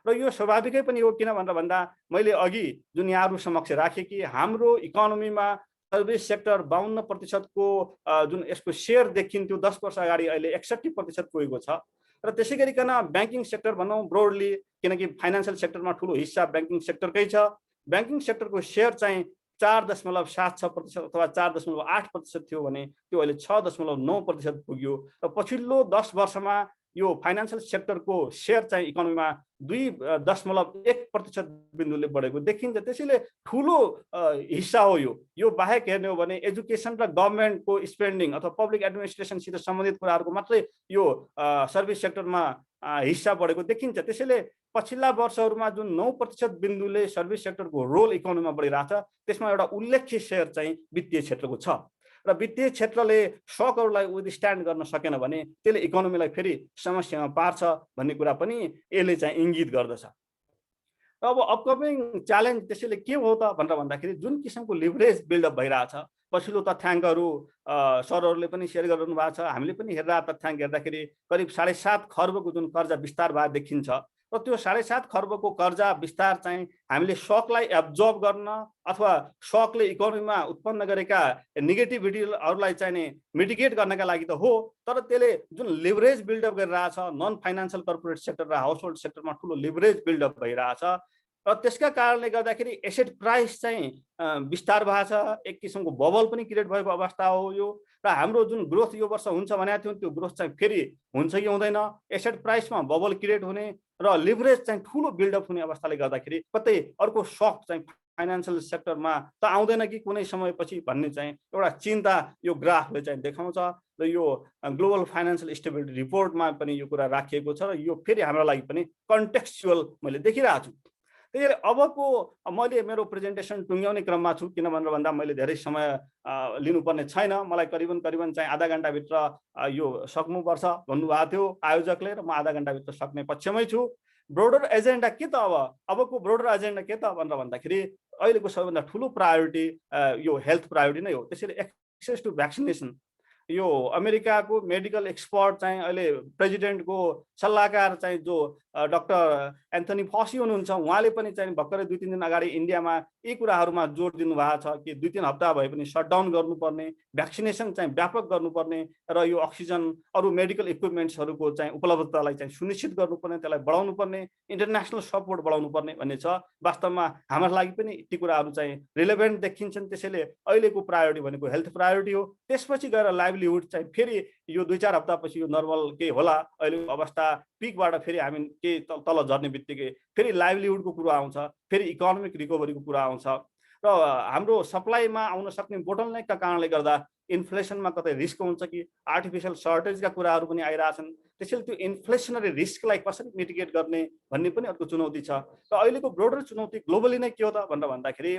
र यो स्वाभाविकै पनि हो। किन भन्दा मैले अघि जुन यहाँहरू समक्ष राखेँ कि हाम्रो इकोनोमीमा सर्भिस सेक्टर 52% को जुन यसको सेयर देखिन्थ्यो 10 वर्ष अगाडि अहिले 61% पुगेको छ। र त्यसै गरिकन ब्याङ्किङ सेक्टर भनौँ ब्रोडली, किनकि फाइनेन्सियल सेक्टरमा ठुलो हिस्सा ब्याङ्किङ सेक्टरकै छ, ब्याङ्किङ सेक्टरको सेयर चाहिँ 4.76% अथवा 4.8% थियो भने त्यो अहिले 6.9% पुग्यो। र पछिल्लो 10 वर्षमा यो फाइनान्शियल सेक्टरको सेयर चाहिँ इकोनोमीमा 2.1% बिन्दुले बढेको देखिन्छ। त्यसैले ठुलो हिस्सा हो यो बाहेक हेर्ने हो भने एजुकेसन र गभर्नमेन्टको स्पेन्डिङ अथवा पब्लिक एडमिनिस्ट्रेसनसित सम्बन्धित कुराहरूको मात्रै यो सर्भिस सेक्टरमा हिस्सा बढेको देखिन्छ। त्यसैले पछिल्ला वर्षहरूमा जुन 9% बिन्दुले सर्भिस सेक्टरको रोल इकोनोमीमा बढिरहेछ त्यसमा एउटा उल्लेख्य सेयर चाहिँ वित्तीय क्षेत्रको छ र वित्तीय क्षेत्रले सकहरूलाई विथस्ट्यान्ड गर्न सकेन भने त्यसले इकोनोमीलाई फेरि समस्यामा पार्छ भन्ने कुरा पनि यसले चाहिँ इङ्गित गर्दछ। र अब अपकमिङ च्यालेन्ज त्यसैले के हो त भनेर भन्दाखेरि जुन किसिमको लिभरेज बिल्डअप भइरहेछ पछिल्लो तथ्याङ्कहरू सरहरूले पनि सेयर गरिरहनु भएको छ। हामीले पनि हेरेर तथ्याङ्क हेर्दाखेरि करिब 7.5 खर्बको जुन कर्जा विस्तार भएको देखिन्छ र त्यो 7.5 खर्बको कर्जा विस्तार चाहिँ हामीले सकलाई एब्जर्ब गर्न अथवा सकले इकोनोमीमा उत्पन्न गरेका नेगेटिभिटीहरूलाई चाहिँ मिटिगेट गर्नका लागि त हो, तर त्यसले जुन लिभरेज बिल्डअप गरिरहेछ नन फाइनान्शियल कर्पोरेट सेक्टर र हाउसहोल्ड सेक्टरमा ठुलो लिभरेज बिल्डअप भइरहेछ र त्यसका कारणले गर्दाखेरि एसेट प्राइस चाहिँ विस्तार भएको छ। एक किसिमको बबल पनि क्रिएट भएको अवस्था हो यो र हाम्रो जुन ग्रोथ यो वर्ष हुन्छ भनेको थियो त्यो ग्रोथ चाहिँ फेरि हुन्छ कि हुँदैन, एसेट प्राइसमा बबल क्रिएट हुने र लिभरेज चाहिँ ठुलो बिल्डअप हुने अवस्थाले गर्दाखेरि कतै अर्को सक चाहिँ फाइनान्शियल सेक्टरमा त आउँदैन कि कुनै समयपछि भन्ने चाहिँ एउटा चिन्ता यो ग्राफले चाहिँ देखाउँछ र यो ग्लोबल फाइनान्शियल स्टेबिलिटी रिपोर्टमा पनि यो कुरा राखिएको छ र यो फेरि हाम्रो लागि पनि कन्टेक्स्चुअल मैले देखिरहेको छु। त्यसैले अबको मैले मेरो प्रेजेन्टेसन टुङ्ग्याउने क्रममा छु, किन भनेर भन्दा मैले धेरै समय लिनुपर्ने छैन। मलाई करिबन चाहिँ आधा घन्टाभित्र यो सक्नुपर्छ भन्नुभएको थियो आयोजकले र म आधा घन्टाभित्र सक्ने पक्षमै छु। ब्रोडर एजेन्डा के त अबको ब्रोडर एजेन्डा के त भनेर भन्दाखेरि अहिलेको सबैभन्दा ठुलो प्रायोरिटी यो हेल्थ प्रायोरिटी नै हो। त्यसैले एक्सेस टु भ्याक्सिनेसन यो अमेरिकाको मेडिकल एक्सपर्ट चाहिँ अहिले प्रेसिडेन्टको सल्लाहकार चाहिँ जो डाक्टर एन्थनी फसी हुनुहुन्छ उहाँले पनि चाहिँ भर्खरै 2-3 दिन अगाडि इन्डियामा यी कुराहरूमा जोड दिनुभएको छ कि 2-3 हप्ता भए पनि सटडाउन गर्नुपर्ने, भ्याक्सिनेसन चाहिँ व्यापक गर्नुपर्ने र यो अक्सिजन अरू मेडिकल इक्विपमेन्ट्सहरूको चाहिँ उपलब्धतालाई चाहिँ सुनिश्चित गर्नुपर्ने, त्यसलाई बढाउनु पर्ने, इन्टरनेसनल सपोर्ट बढाउनु पर्ने भन्ने छ। वास्तवमा हाम्रो लागि पनि ती कुराहरू चाहिँ रिलेभेन्ट देखिन्छन्। त्यसैले अहिलेको प्रायोरिटी भनेको हेल्थ प्रायोरिटी हो। त्यसपछि गएर लाइभलीहुड चाहिँ फेरि यो 2-4 हप्तापछि यो नर्मल केही होला। अहिलेको अवस्था पिकबाट फेरि हामी केही तल झर्ने बित्तिकै फेरि लाइभलीहुडको कुरा आउँछ, फेरि इकोनोमिक रिकभरीको कुरा आउँछ र हाम्रो सप्लाईमा आउन सक्ने बोटलनेकका कारणले गर्दा इन्फ्लेसनमा कतै रिस्क हुन्छ कि आर्टिफिसियल सर्टेजका कुराहरू पनि आइरहेछन्। त्यसैले त्यो इन्फ्लेसनरी रिस्कलाई कसरी मिटिगेट गर्ने भन्ने पनि अर्को चुनौती छ। र अहिलेको ब्रोडर चुनौती ग्लोबली नै के हो त भनेर भन्दाखेरि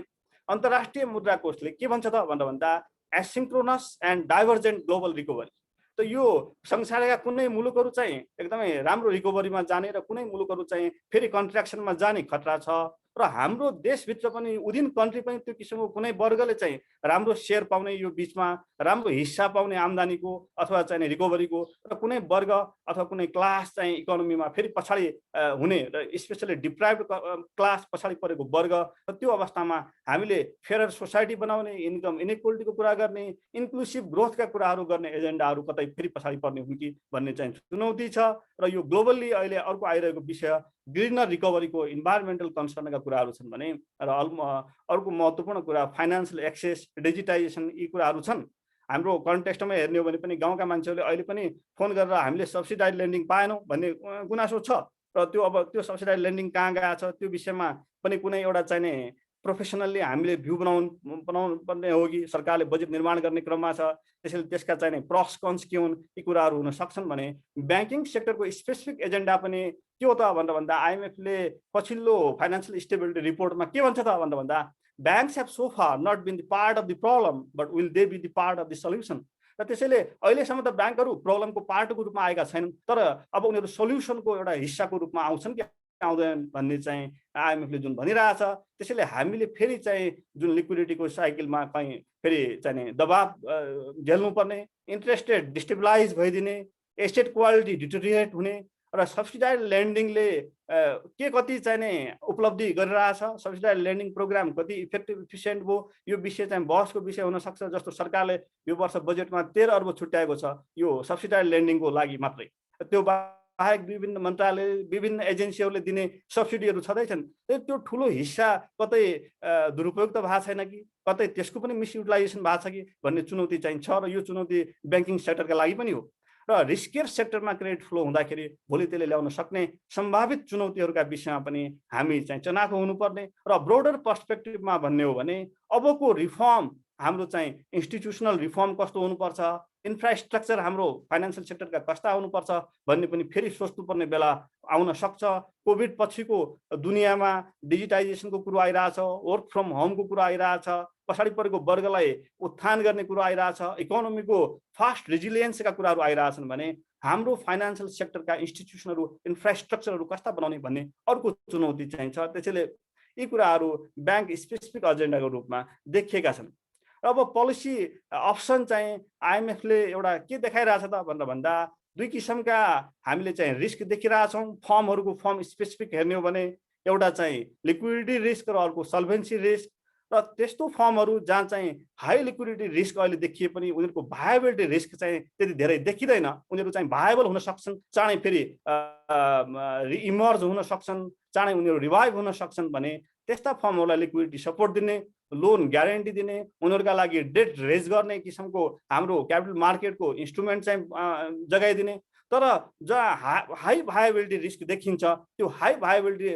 अन्तर्राष्ट्रिय मुद्रा कोषले के भन्छ त भनेर भन्दा asynchronous and divergent global recovery. त यो संसारका कुनै मुलुकहरू चाहिँ एकदमै राम्रो रिकभरीमा जाने र कुनै मुलुकहरू चाहिँ फेरि कन्ट्र्याक्सनमा जाने खतरा छ र हाम्रो देशभित्र पनि विदिन कन्ट्री पनि त्यो किसिमको कुनै वर्गले चाहिँ राम्रो सेयर पाउने यो बिचमा राम्रो हिस्सा पाउने आम्दानीको अथवा चाहिँ रिकभरीको र कुनै वर्ग अथवा कुनै क्लास चाहिँ इकोनोमीमा फेरि पछाडि हुने र स्पेसली डिप्राइभ्ड क्लास पछाडि परेको वर्ग र त्यो अवस्थामा हामीले फेयर सोसाइटी बनाउने, इन्कम इनइक्वालिटीको कुरा गर्ने, इन्क्लुसिभ ग्रोथका कुराहरू गर्ने एजेन्डाहरू कतै फेरि पछाडि पर्ने हुन् कि भन्ने चाहिँ चुनौती छ। र यो ग्लोबल्ली अहिले अर्को आइरहेको विषय ग्रिनर रिकभरीको इन्भाइरोमेन्टल कन्सर्नका कुराहरू छन् भने र अर्को महत्त्वपूर्ण कुरा फाइनान्सियल एक्सेस, डिजिटाइजेसन यी कुराहरू छन्। हाम्रो कन्टेक्स्टमा हेर्ने हो भने पनि गाउँका मान्छेहरूले अहिले पनि फोन गरेर हामीले सब्सिडाइज लेन्डिङ पाएनौँ भन्ने गुनासो छ र त्यो अब त्यो सब्सिडाइज लेन्डिङ कहाँ गएको छ त्यो विषयमा पनि कुनै एउटा चाहिने प्रोफेसनल्ली हामीले भ्यू बनाउनु पर्ने हो कि सरकारले बजेट निर्माण गर्ने क्रममा छ। त्यसैले त्यसका चाहिने प्रस कन्स के हुन् यी कुराहरू हुन सक्छन् भने ब्याङ्किङ सेक्टरको स्पेसिफिक एजेन्डा पनि के हो त भनेर भन्दा आइएमएफले पछिल्लो फाइनान्शियल स्टेबिलिटी रिपोर्टमा के भन्छ त भनेर भन्दा banks have so far not been the part of the problem but will they be the part of the solution. र त्यसैले अहिलेसम्म त ब्याङ्कहरू प्रब्लमको पार्टको रूपमा आएका छैनन्, तर अब उनीहरू सल्युसनको एउटा हिस्साको रूपमा आउँछन् कि आउँदैन भन्ने चाहिँ आइएमएफले जुन भनिरहेछ। त्यसैले हामीले फेरि चाहिँ जुन लिक्विडिटीको साइकलमा कहीँ फेरि चाहिँ दबाब झेल्नुपर्ने, इन्ट्रेस्ट रेट डिस्टेबलाइज भइदिने, एसेट क्वालिटी डिटोरिएट हुने र सब्सिडाइज लेन्डिङले के कति चाहिने उपलब्धि गरिरहेछ, सब्सिडाइज लेन्डिङ प्रोग्राम कति इफेक्टिभ इफिसियन्ट भयो यो विषय चाहिँ बहसको विषय हुनसक्छ। जस्तो सरकारले यो वर्ष बजेटमा 13 अर्ब छुट्याएको छ यो सब्सिडाइज लेन्डिङको लागि मात्रै। त्यो बाहेक विभिन्न मन्त्रालय विभिन्न एजेन्सीहरूले दिने सब्सिडीहरू छँदैछन्। त्यो ठुलो हिस्सा कतै दुरुपयोग त भएको छैन कि कतै त्यसको पनि मिसयुटिलाइजेसन भएको छ कि भन्ने चुनौती चाहिँ छ र यो चुनौती ब्याङ्किङ सेक्टरका लागि पनि हो। र रिस्कियर सेक्टरमा क्रेडिट फ्लो हुँदाखेरि भोलि त्यसले ल्याउन सक्ने सम्भावित चुनौतीहरूका विषयमा पनि हामी चाहिँ चनाखो हुनुपर्ने र ब्रोडर पर्सपेक्टिभमा भन्ने हो भने अबको रिफर्म हाम्रो चाहिँ इन्स्टिट्युसनल रिफर्म कस्तो हुनुपर्छ, इन्फ्रास्ट्रक्चर हाम्रो फाइनेन्सियल सेक्टरका कस्ता हुनुपर्छ भन्ने पनि फेरि सोच्नुपर्ने बेला आउन सक्छ। कोभिड पछिको दुनियाँमा डिजिटाइजेसनको कुरो आइरहेछ, वर्क फ्रम होमको कुरो आइरहेछ, पछाडि परेको वर्गलाई उत्थान गर्ने कुरो आइरहेछ, इकोनोमीको फास्ट रेजिलियन्सका कुराहरू आइरहेछन् भने हाम्रो फाइनेन्सियल सेक्टरका इन्स्टिट्युसनहरू इन्फ्रास्ट्रक्चरहरू कस्ता बनाउने भन्ने अर्को चुनौती चाहिन्छ। त्यसैले यी कुराहरू ब्याङ्क स्पेसिफिक एजेन्डाको रूपमा देखिएका छन्। अब पोलिसी अप्सन चाहिँ आइएमएफले एउटा के देखाइरहेछ त भनेर भन्दा दुई किसिमका हामीले चाहिँ रिस्क देखिरहेछौँ। फर्महरूको फर्म स्पेसिफिक हेर्ने हो भने एउटा चाहिँ लिक्विडिटी रिस्क र अर्को सल्भेन्सी रिस्क। र त्यस्तो फर्महरू जहाँ चाहिँ हाई लिक्विडिटी रिस्क अहिले देखिए पनि उनीहरूको भायबिलिटी रिस्क चाहिँ त्यति धेरै देखिँदैन। उनीहरू चाहिँ भायबल हुन सक्छन्, चाँडै फेरि रिइमर्ज हुन सक्छन्, चाँडै उनीहरू रिभाइभ हुन सक्छन् भने त्यस्ता फर्महरूलाई लिक्विडिटी सपोर्ट दिने, लोन ग्यारेन्टी दिने, उनीहरूका लागि डेट रेज गर्ने किसिमको हाम्रो क्यापिटल मार्केटको इन्स्ट्रुमेन्ट चाहिँ जगाइदिने। तर जहाँ हाई भायबिलिटी रिस्क देखिन्छ त्यो हाई भायबिलिटी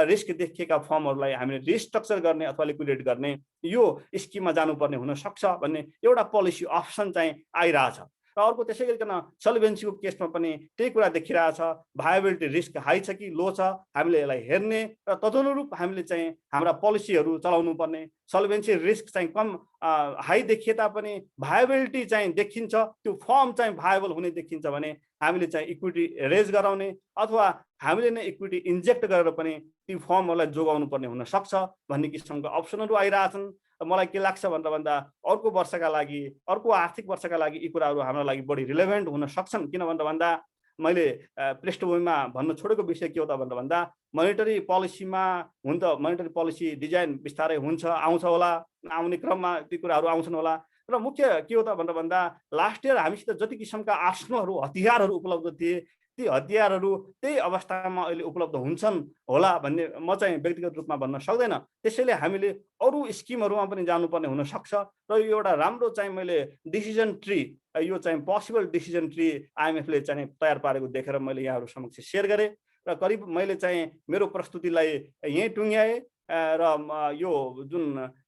रिस्क देखिएका फर्महरूलाई हामीले रिस्ट्रक्चर गर्ने अथवा लिक्विडेट गर्ने यो स्किममा जानुपर्ने हुनसक्छ भन्ने एउटा पोलिसी अप्सन चाहिँ आइरहेछ। र अर्को त्यसै गरिकन सल्भेन्सीको केसमा पनि त्यही कुरा देखिरहेछ। भायबिलिटी रिस्क हाई छ कि लो छ हामीले यसलाई हेर्ने र तदनुरूप हामीले चाहिँ हाम्रा पोलिसीहरू चलाउनु पर्ने। सल्भेन्सी रिस्क चाहिँ कम हाई देखिए तापनि भायबिलिटी चाहिँ देखिन्छ, त्यो फर्म चाहिँ भायबल हुने देखिन्छ भने हामीले चाहिँ इक्विटी रेज गराउने अथवा हामीले नै इक्विटी इन्जेक्ट गरेर पनि ती फर्महरूलाई जोगाउनु पर्ने हुनसक्छ भन्ने किसिमको अप्सनहरू आइरहेछन्। मलाई के लाग्छ भनेर भन्दा अर्को वर्षका लागि, अर्को आर्थिक वर्षका लागि यी कुराहरू हाम्रो लागि बढी रिलेभेन्ट हुन सक्छन्। किन भनेर भन्दा मैले पृष्ठभूमिमा भन्न छोडेको विषय के हो त भनेर भन्दा मोनेटरी पोलिसीमा हुन त मोनेटरी पोलिसी डिजाइन बिस्तारै हुन्छ, आउँछ होला, आउने क्रममा ती कुराहरू आउँछन् होला। र मुख्य के हो त भनेर भन्दा लास्ट इयर हामीसित जति किसिमका आर्सनलहरू हतियारहरू उपलब्ध थिए ती हतियारहरू त्यही अवस्थामा अहिले उपलब्ध हुन्छन् होला भन्ने म चाहिँ व्यक्तिगत रूपमा भन्न सक्दैन। त्यसैले हामीले अरू स्किमहरूमा पनि जानुपर्ने हुनसक्छ। र यो एउटा राम्रो चाहिँ मैले डिसिजन ट्री, यो चाहिँ पोसिबल डिसिजन ट्री आइएमएफले चाहिँ तयार पारेको देखेर मैले यहाँहरू समक्ष सेयर गरेँ र करिब मैले चाहिँ मेरो प्रस्तुतिलाई यहीँ टुङ्ग्याएँ। र यो जुन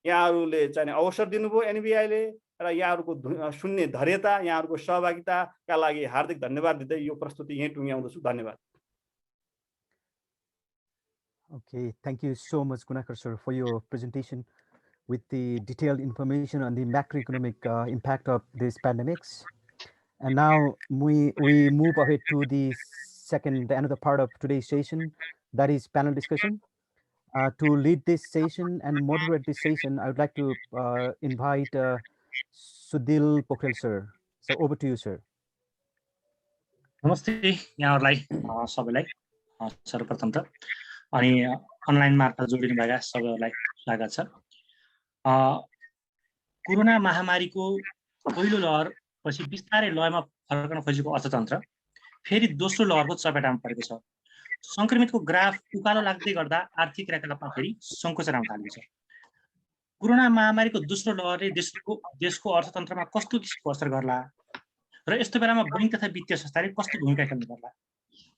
यहाँहरूले चाहिँ अवसर दिनुभयो एनबिआईले र यहाँहरूको सुन्ने धैर्यता, यहाँहरूको सहभागिताका लागि हार्दिक धन्यवाद दिँदै यो प्रस्तुति यहीँ टुङ्ग्याउँदछु। धन्यवाद। Okay, thank you so much, Gunakar sir, for your presentation with the detailed information on the macroeconomic impact of these pandemics. And now we move ahead to the another part of today's session, that is panel discussion. To lead this session and moderate this session, I would like to invite Sudhil Pokhrel sir. So over to you, sir. नमस्ते यहाँहरूलाई सबैलाई सर्वप्रथम त अनि online मार्फत जोडिनु भएका सबैलाई स्वागत छ। कोरोना महामारीको पहिलो लहर पछि बिस्तारै लयमा फर्कन खोजेको अर्थतन्त्र फेरि दोस्रो लहरको चपेटामा परेको छ। संक्रमितको ग्राफ उकालो लाग्दै गर्दा आर्थिक क्रियाकलापमा फेरि सङ्कोचन आउन थालेको छ। कोरोना महामारीको दोस्रो लहरले देशको अर्थतन्त्रमा कस्तो किसिमको असर गर्ला र यस्तो बेलामा बैंक तथा वित्तीय संस्थाले कस्तो भूमिका खेल्नु पर्ला,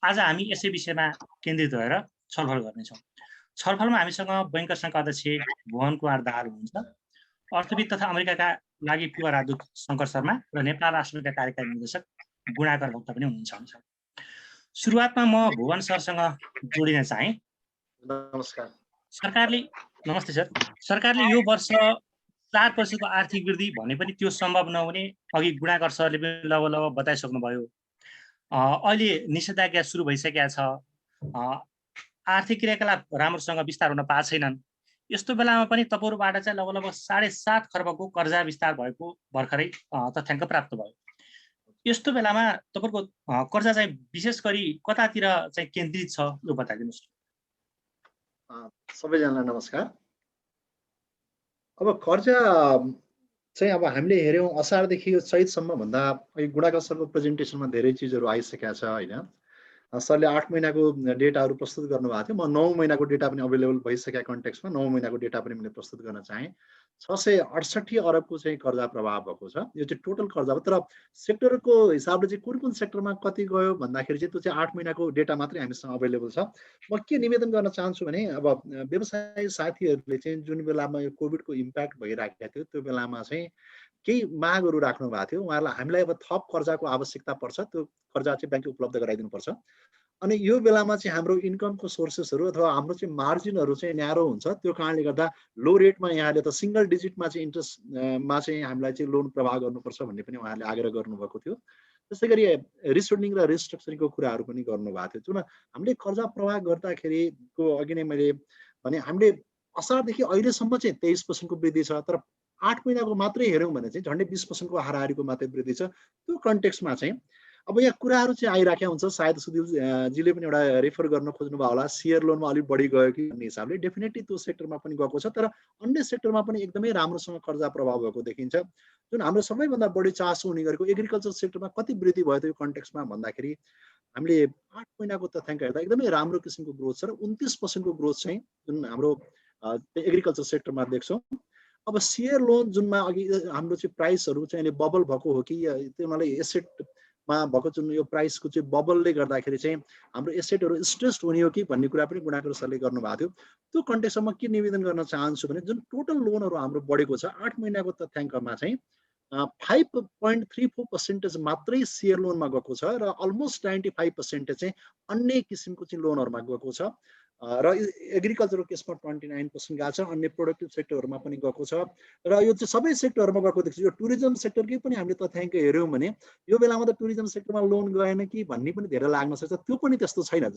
आज हामी यसै विषयमा केन्द्रित भएर छलफल गर्नेछौँ। छलफलमा हामीसँग बैंकर सङ्घका अध्यक्ष भुवन कुमार दाहाल हुनुहुन्छ, अर्थविद तथा अमेरिकाका लागि पूर्व राजदूत शङ्कर शर्मा र नेपाल राष्ट्रका कार्यकारी निर्देशक गुणाकर भक्त पनि हुनुहुन्छ। सुरुवातमा म भुवन सरसँग जोडिन चाहे। नमस्कार। नमस्ते सर। सरकारले यो वर्ष 4% को आर्थिक वृद्धि भने पनि त्यो सम्भव नहुने अघि गुणाकर सरले पनि लगभग बताइसक्नुभयो। अहिले निषेधाज्ञा सुरु भइसकेका छ, आर्थिक क्रियाकलाप राम्रोसँग विस्तार हुन पाएको छैनन्। यस्तो बेलामा पनि तपाईँहरूबाट चाहिँ लगभग 7.5 खर्बको कर्जा विस्तार भएको भर्खरै तथ्याङ्क प्राप्त भयो। यस्तो बेलामा तपाईँको कर्जा चाहिँ विशेष गरी कतातिर चाहिँ केन्द्रित छ यो बताइदिनुहोस्। सबैजनालाई नमस्कार। अब कर्जा चाहिँ अब हामीले हेऱ्यौँ असारदेखि चैतसम्म भन्दा अघि गुणाकर सरको प्रेजेन्टेसनमा धेरै चिजहरू आइसकेका छ होइन। सरले 8 महिनाको डेटाहरू प्रस्तुत गर्नुभएको थियो। म 9 महिनाको डेटा पनि अवेलेबल भइसकेका कन्टेक्स्टमा 9 महिनाको डेटा पनि मैले प्रस्तुत गर्न चाहेँ। 668 अरबको चाहिँ कर्जा प्रभाव भएको छ। यो चाहिँ टोटल कर्जा हो, तर सेक्टरको हिसाबले चाहिँ कुन कुन सेक्टरमा कति गयो भन्दाखेरि चाहिँ त्यो चाहिँ 8 महिनाको डेटा मात्रै हामीसँग अवेलेबल छ। म के निवेदन गर्न चाहन्छु भने अब व्यवसायी साथीहरूले चाहिँ जुन बेलामा यो कोभिडको इम्प्याक्ट भइराखेको थियो त्यो बेलामा चाहिँ केही मागहरू राख्नु भएको थियो। उहाँहरूलाई हामीलाई अब थप कर्जाको आवश्यकता पर्छ, त्यो कर्जा चाहिँ ब्याङ्कले उपलब्ध गराइदिनु पर्छ। अनि यो बेलामा चाहिँ हाम्रो इन्कमको सोर्सेसहरू अथवा हाम्रो चाहिँ मार्जिनहरू चाहिँ न्यारो हुन्छ। त्यो कारणले गर्दा लो रेटमा यहाँले त सिङ्गल डिजिटमा चाहिँ इन्ट्रेस्टमा चाहिँ हामीलाई चाहिँ लोन प्रवाह गर्नुपर्छ भन्ने पनि उहाँहरूले आग्रह गर्नुभएको थियो। त्यसै गरी रिसोर्टिङ र रिस्ट्रक्चरिङको कुराहरू पनि गर्नुभएको थियो। जुन हामीले कर्जा प्रवाह गर्दाखेरिको अघि नै मैले भने हामीले असारदेखि अहिलेसम्म चाहिँ 23% को वृद्धि छ, तर 8 महिनाको मात्रै हेऱ्यौँ भने चाहिँ झन्डै 20% को हाराहारीको मात्रै वृद्धि छ। त्यो कन्टेक्स्टमा चाहिँ अब यहाँ कुराहरू चाहिँ आइराखेका हुन्छ। सायद सुधिलजीले पनि एउटा रेफर गर्न खोज्नुभयो होला, सेयर लोनमा अलिक बढी गयो कि भन्ने हिसाबले डेफिनेटली त्यो सेक्टरमा पनि गएको छ, तर अन्य सेक्टरमा पनि एकदमै राम्रोसँग कर्जा प्रभाव भएको देखिन्छ। जुन हाम्रो सबैभन्दा बढी चासो हुने गरेको एग्रिकल्चर सेक्टरमा कति वृद्धि भयो त्यो कन्टेक्स्टमा भन्दाखेरि हामीले 8 महिनाको तथ्याङ्क हेर्दा एकदमै राम्रो किसिमको ग्रोथ छ र 29% को ग्रोथ चाहिँ जुन हाम्रो एग्रिकल्चर सेक्टरमा देख्छौँ। अब सेयर लोन जुनमा अघि हाम्रो चाहिँ प्राइसहरू चाहिँ अहिले बबल भएको हो कि त्यो उनीहरूले एसेटमा भएको जुन यो प्राइसको चाहिँ बबलले गर्दाखेरि चाहिँ हाम्रो एसेटहरू स्ट्रेस्ड हुने हो कि भन्ने कुरा पनि गुणाकर सरले गर्नुभएको थियो। त्यो कन्टेक्स्टमा के निवेदन गर्न चाहन्छु भने जुन टोटल लोनहरू हाम्रो बढेको छ 8 महिनाको तथ्याङ्कमा चाहिँ 5.34% मात्रै सेयर लोनमा गएको छ र अलमोस्ट 95% चाहिँ अन्य किसिमको चाहिँ लोनहरूमा गएको छ र एग्रिकल्चरको केसमा 29% गएको छ, अन्य प्रोडक्टिभ सेक्टरहरूमा पनि गएको छ र यो चाहिँ सबै सेक्टरहरूमा गएको देख्छु। यो टुरिज्म सेक्टरकै पनि हामीले तथ्याङ्क हेऱ्यौँ भने यो बेलामा त टुरिज्म सेक्टरमा लोन गएन कि भन्ने पनि धेरै लाग्न सक्छ, त्यो पनि त्यस्तो छैन।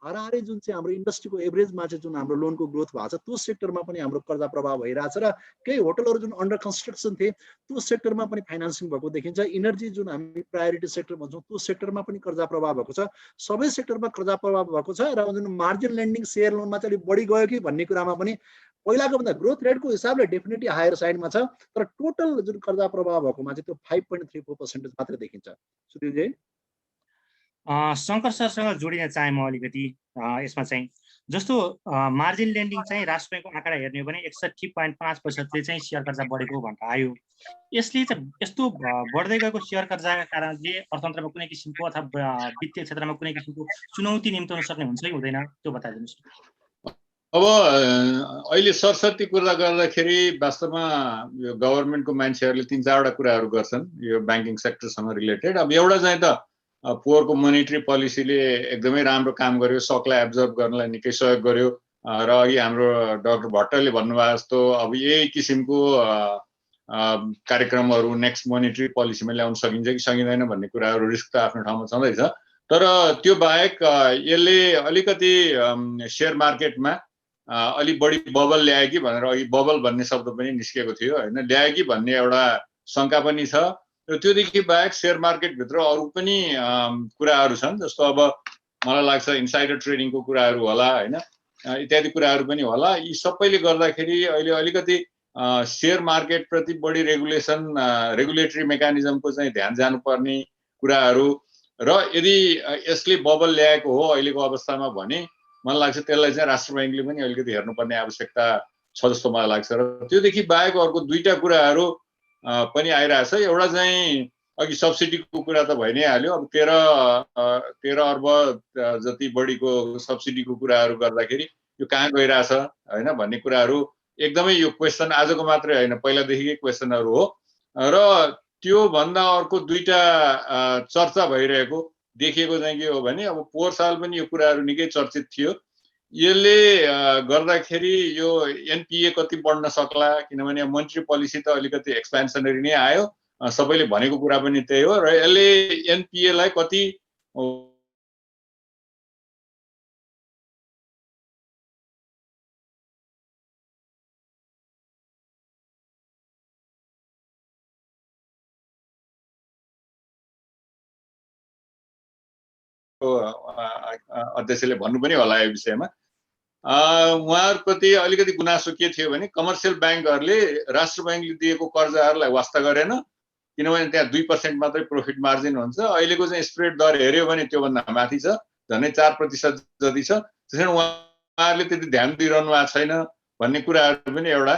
हाराहारी जुन चाहिँ हाम्रो इन्डस्ट्रीको एभरेजमा चाहिँ जुन हाम्रो लोनको ग्रोथ भएको छ त्यो सेक्टरमा पनि हाम्रो कर्जा प्रभाव भइरहेछ र केही होटलहरू जुन अन्डर कन्स्ट्रक्सन थिए त्यो सेक्टरमा पनि फाइनान्सिङ भएको देखिन्छ। इनर्जी जुन हामी प्रायोरिटी सेक्टर भन्छौँ त्यो सेक्टरमा पनि कर्जा प्रभाव भएको छ। सबै सेक्टरमा कर्जा प्रभाव भएको छ र जुन मार्जिन लेन्डिङ सेयर लोनमा चाहिँ अलिक बढी गयो कि भन्ने कुरामा पनि पहिलाको भन्दा ग्रोथ रेटको हिसाबले डेफिनेटली हायर साइडमा छ, तर टोटल जुन कर्जा प्रभाव भएकोमा चाहिँ त्यो 5.34% मात्रै देखिन्छ। सुधिलजी शङ्कर सरसँग जोडिन चाहे म अलिकति यसमा चाहिँ जस्तो मार्जिन लेन्डिङ चाहिँ राष्ट्र ब्याङ्कको आँकडा हेर्ने हो भने 61.5%ले चाहिँ सेयर कर्जा बढेको भनेर आयो। यसले चाहिँ यस्तो बढ्दै गएको सेयर कर्जाका कारणले अर्थतन्त्रमा कुनै किसिमको अथवा वित्तीय क्षेत्रमा कुनै किसिमको चुनौती निम्त्याउन सक्ने हुन्छ कि हुँदैन त्यो बताइदिनुहोस्। अब अहिले सरस्वती कुरा गर्दाखेरि वास्तवमा यो गभर्मेन्टको मान्छेहरूले 3-4वटा कुराहरू गर्छन् यो ब्याङ्किङ सेक्टरसँग रिलेटेड। अब एउटा चाहिँ त पोहोरको मोनिटरी पोलिसीले एकदमै राम्रो काम गर्यो, सकलाई एब्जर्भ गर्नलाई निकै सहयोग गर्यो र अघि हाम्रो डाक्टर भट्टले भन्नुभएको जस्तो अब यही किसिमको कार्यक्रमहरू नेक्स्ट मोनिटरी पोलिसीमा ल्याउन सकिन्छ कि सकिँदैन भन्ने कुराहरू रिस्क त आफ्नो ठाउँमा छँदैछ, तर त्यो बाहेक यसले अलिकति सेयर मार्केटमा अलिक बढी बबल ल्यायो कि भनेर अघि बबल भन्ने शब्द पनि निस्केको थियो होइन, ल्यायो कि भन्ने एउटा शङ्का पनि छ। र त्योदेखि बाहेक सेयर मार्केटभित्र अरू पनि कुराहरू छन्, जस्तो अब मलाई लाग्छ इन्साइडर ट्रेडिङको कुराहरू होला होइन, इत्यादि कुराहरू पनि होला। यी सबैले गर्दाखेरि अहिले अलिकति सेयर मार्केटप्रति बढी रेगुलेटरी मेकानिजमको चाहिँ ध्यान जानुपर्ने कुराहरू र यदि यसले बबल ल्याएको हो अहिलेको अवस्थामा भने मलाई लाग्छ त्यसलाई चाहिँ राष्ट्र ब्याङ्कले पनि अलिकति हेर्नुपर्ने आवश्यकता छ जस्तो मलाई लाग्छ। र त्योदेखि बाहेक अर्को दुईटा कुराहरू पनि आइरहेछ। एउटा चाहिँ अघि सब्सिडीको कुरा त भइ नै हाल्यो। अब 13 अर्ब जति बढीको सब्सिडीको कुराहरू गर्दाखेरि यो कहाँ गइरहेछ होइन भन्ने कुराहरू एकदमै यो क्वेसन आजको मात्रै होइन पहिलादेखिकै क्वेसनहरू हो र त्यो भन्दा अर्को दुईटा चर्चा भइरहेको देखिएको चाहिँ के हो भने अब पोहोर साल पनि यो कुराहरू निकै चर्चित थियो। यसले गर्दाखेरि यो एनपिए कति बढ्न सक्ला, किनभने मोनिटरी पोलिसी त अलिकति एक्सपेन्सनरी नै आयो, सबैले भनेको कुरा पनि त्यही हो र यसले एनपिएलाई कति अध्यक्षले भन्नु पनि होला यो विषयमा। उहाँहरूप्रति अलिकति गुनासो के थियो भने कमर्सियल ब्याङ्कहरूले राष्ट्र ब्याङ्कले दिएको कर्जाहरूलाई वास्ता गरेन, किनभने त्यहाँ 2% मात्रै प्रफिट मार्जिन हुन्छ। अहिलेको चाहिँ स्प्रेड दर हेऱ्यो भने त्योभन्दा माथि छ झन्डै 4% जति छ। त्यसैले उहाँहरूले त्यति ध्यान दिइरहनु भएको छैन भन्ने कुराहरू पनि एउटा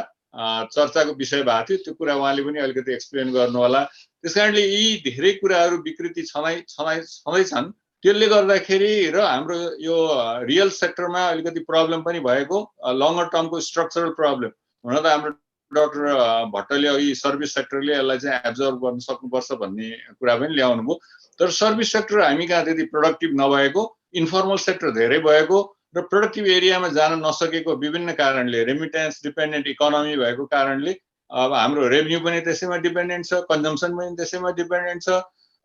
चर्चाको विषय भएको थियो। त्यो कुरा उहाँले पनि अलिकति एक्सप्लेन गर्नु होला। त्यसकारणले यी धेरै कुराहरू विकृति छँदैछन्। त्यसले गर्दाखेरि र हाम्रो यो रियल सेक्टरमा अलिकति प्रब्लम पनि भएको, लङ्गर टर्मको स्ट्रक्चरल प्रब्लम हुन त हाम्रो डाक्टर भट्टले अघि सर्भिस सेक्टरले यसलाई चाहिँ एब्जर्भ गर्न सक्नुपर्छ भन्ने कुरा पनि ल्याउनु भयो। तर सर्भिस सेक्टर हामी कहाँ त्यति प्रोडक्टिभ नभएको, इन्फर्मल सेक्टर धेरै भएको र प्रोडक्टिभ एरियामा जान नसकेको विभिन्न कारणले, रेमिटेन्स डिपेन्डेन्ट इकोनोमी भएको कारणले अब हाम्रो रेभेन्यू पनि त्यसैमा डिपेन्डेन्ट छ, कन्जम्सन पनि त्यसैमा डिपेन्डेन्ट छ,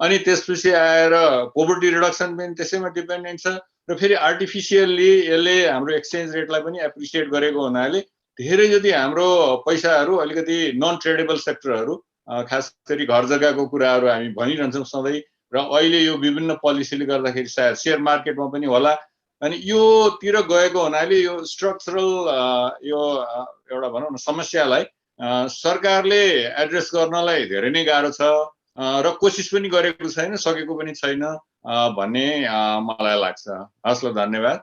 अनि त्यसपछि आएर पोभर्टी रिडक्सन पनि त्यसैमा डिपेन्डेन्ट छ र फेरि आर्टिफिसियल्ली यसले हाम्रो एक्सचेन्ज रेटलाई पनि एप्रिसिएट गरेको हुनाले धेरै जति हाम्रो पैसाहरू अलिकति नन ट्रेडेबल सेक्टरहरू, खास गरी घर जग्गाको कुराहरू हामी भनिरहन्छौँ सधैँ, र अहिले यो विभिन्न पोलिसीले गर्दाखेरि सायद सेयर मार्केटमा पनि होला, अनि योतिर गएको हुनाले यो स्ट्रक्चरल यो एउटा भनौँ न समस्यालाई सरकारले एड्रेस गर्नलाई धेरै नै गाह्रो छ र कोसिस पनि गरेको छैन, सकेको पनि छैन भन्ने मलाई लाग्छ। हस् ल, धन्यवाद।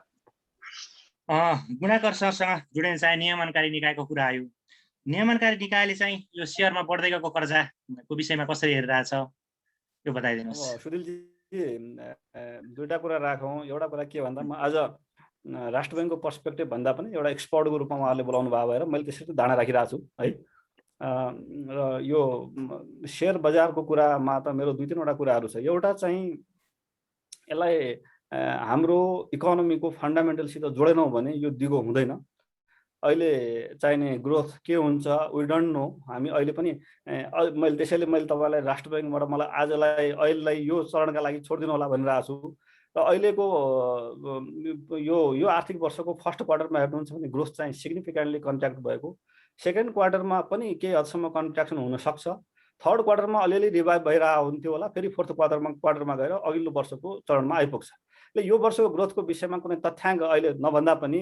गुणाकर सरसँग जोडिन चाहे नियमनकारी निकायको कुरा आयो। नियमनकारी निकायले चाहिँ यो सेयरमा बढ्दै गएको कर्जाको विषयमा कसरी हेरिरहेछ यो बताइदिनुहोस्। सुनिलजी, दुईटा कुरा राखौँ। एउटा कुरा के भन्दा म आज राष्ट्र ब्याङ्कको पर्सपेक्टिभ भन्दा पनि एउटा एक्सपर्टको रूपमा उहाँले बोलाउनु भएको भएर मैले त्यसरी धारणा राखिरहेको छु है। र यो सेयर बजारको कुरामा त मेरो 2-3वटा कुराहरू छ। एउटा चाहिँ यसलाई हाम्रो इकोनोमीको फन्डामेन्टलसित जोडेनौँ भने यो दिगो हुँदैन। अहिले चाहिने ग्रोथ के हुन्छ वी डोन्ट नो। हामी अहिले पनि त्यसैले मैले तपाईँलाई राष्ट्र ब्याङ्कबाट मलाई आजलाई अहिलेलाई यो चरणका लागि छोडिदिनु होला भनिरहेको छु। र अहिलेको यो आर्थिक वर्षको फर्स्ट क्वार्टरमा हेर्नुहुन्छ भने ग्रोथ चाहिँ सिग्निफिकेन्टली कन्ट्र्याक्ट भएको, सेकेन्ड क्वार्टरमा पनि केही हदसम्म कन्ट्र्याक्सन हुनसक्छ, थर्ड क्वार्टरमा अलिअलि रिभाइभ भइरहेको हुन्थ्यो होला, फेरि फोर्थ क्वार्टरमा गएर अघिल्लो वर्षको चरणमा आइपुग्छ। यो वर्षको ग्रोथको विषयमा कुनै तथ्याङ्क अहिले नभन्दा पनि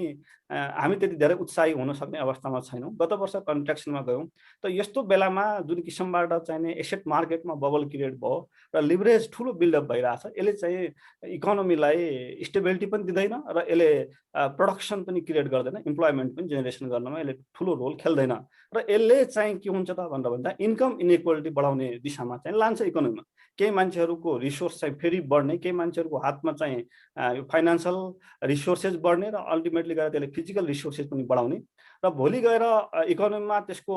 हामी त्यति धेरै उत्साही हुन सक्ने अवस्थामा छैनौँ। गत वर्ष कन्ट्र्याक्सनमा गयौँ। त यस्तो बेलामा जुन किसिमबाट चाहिने एसेट मार्केटमा बबल क्रिएट भयो र लिभरेज ठुलो बिल्डअप भइरहेछ, यसले चाहिँ इकोनोमीलाई स्टेबिलिटी पनि दिँदैन र यसले प्रोडक्सन पनि क्रिएट गर्दैन, इम्प्लोइमेन्ट पनि जेनेरेसन गर्नमा यसले ठुलो रोल खेल्दैन। र यसले चाहिँ के हुन्छ त भनेर भन्दा इन्कम इनइक्वालिटी बढाउने दिशामा चाहिँ लान्छ इकोनोमीमा। केही मान्छेहरूको रिसोर्स चाहिँ फेरि बढ्ने, केही मान्छेहरूको हातमा चाहिँ फाइनेन्सियल रिसोर्सेस बढ्ने र अल्टिमेटली गएर त्यसले फिजिकल रिसोर्सेस पनि बढाउने र भोलि गएर इकोनोमीमा त्यसको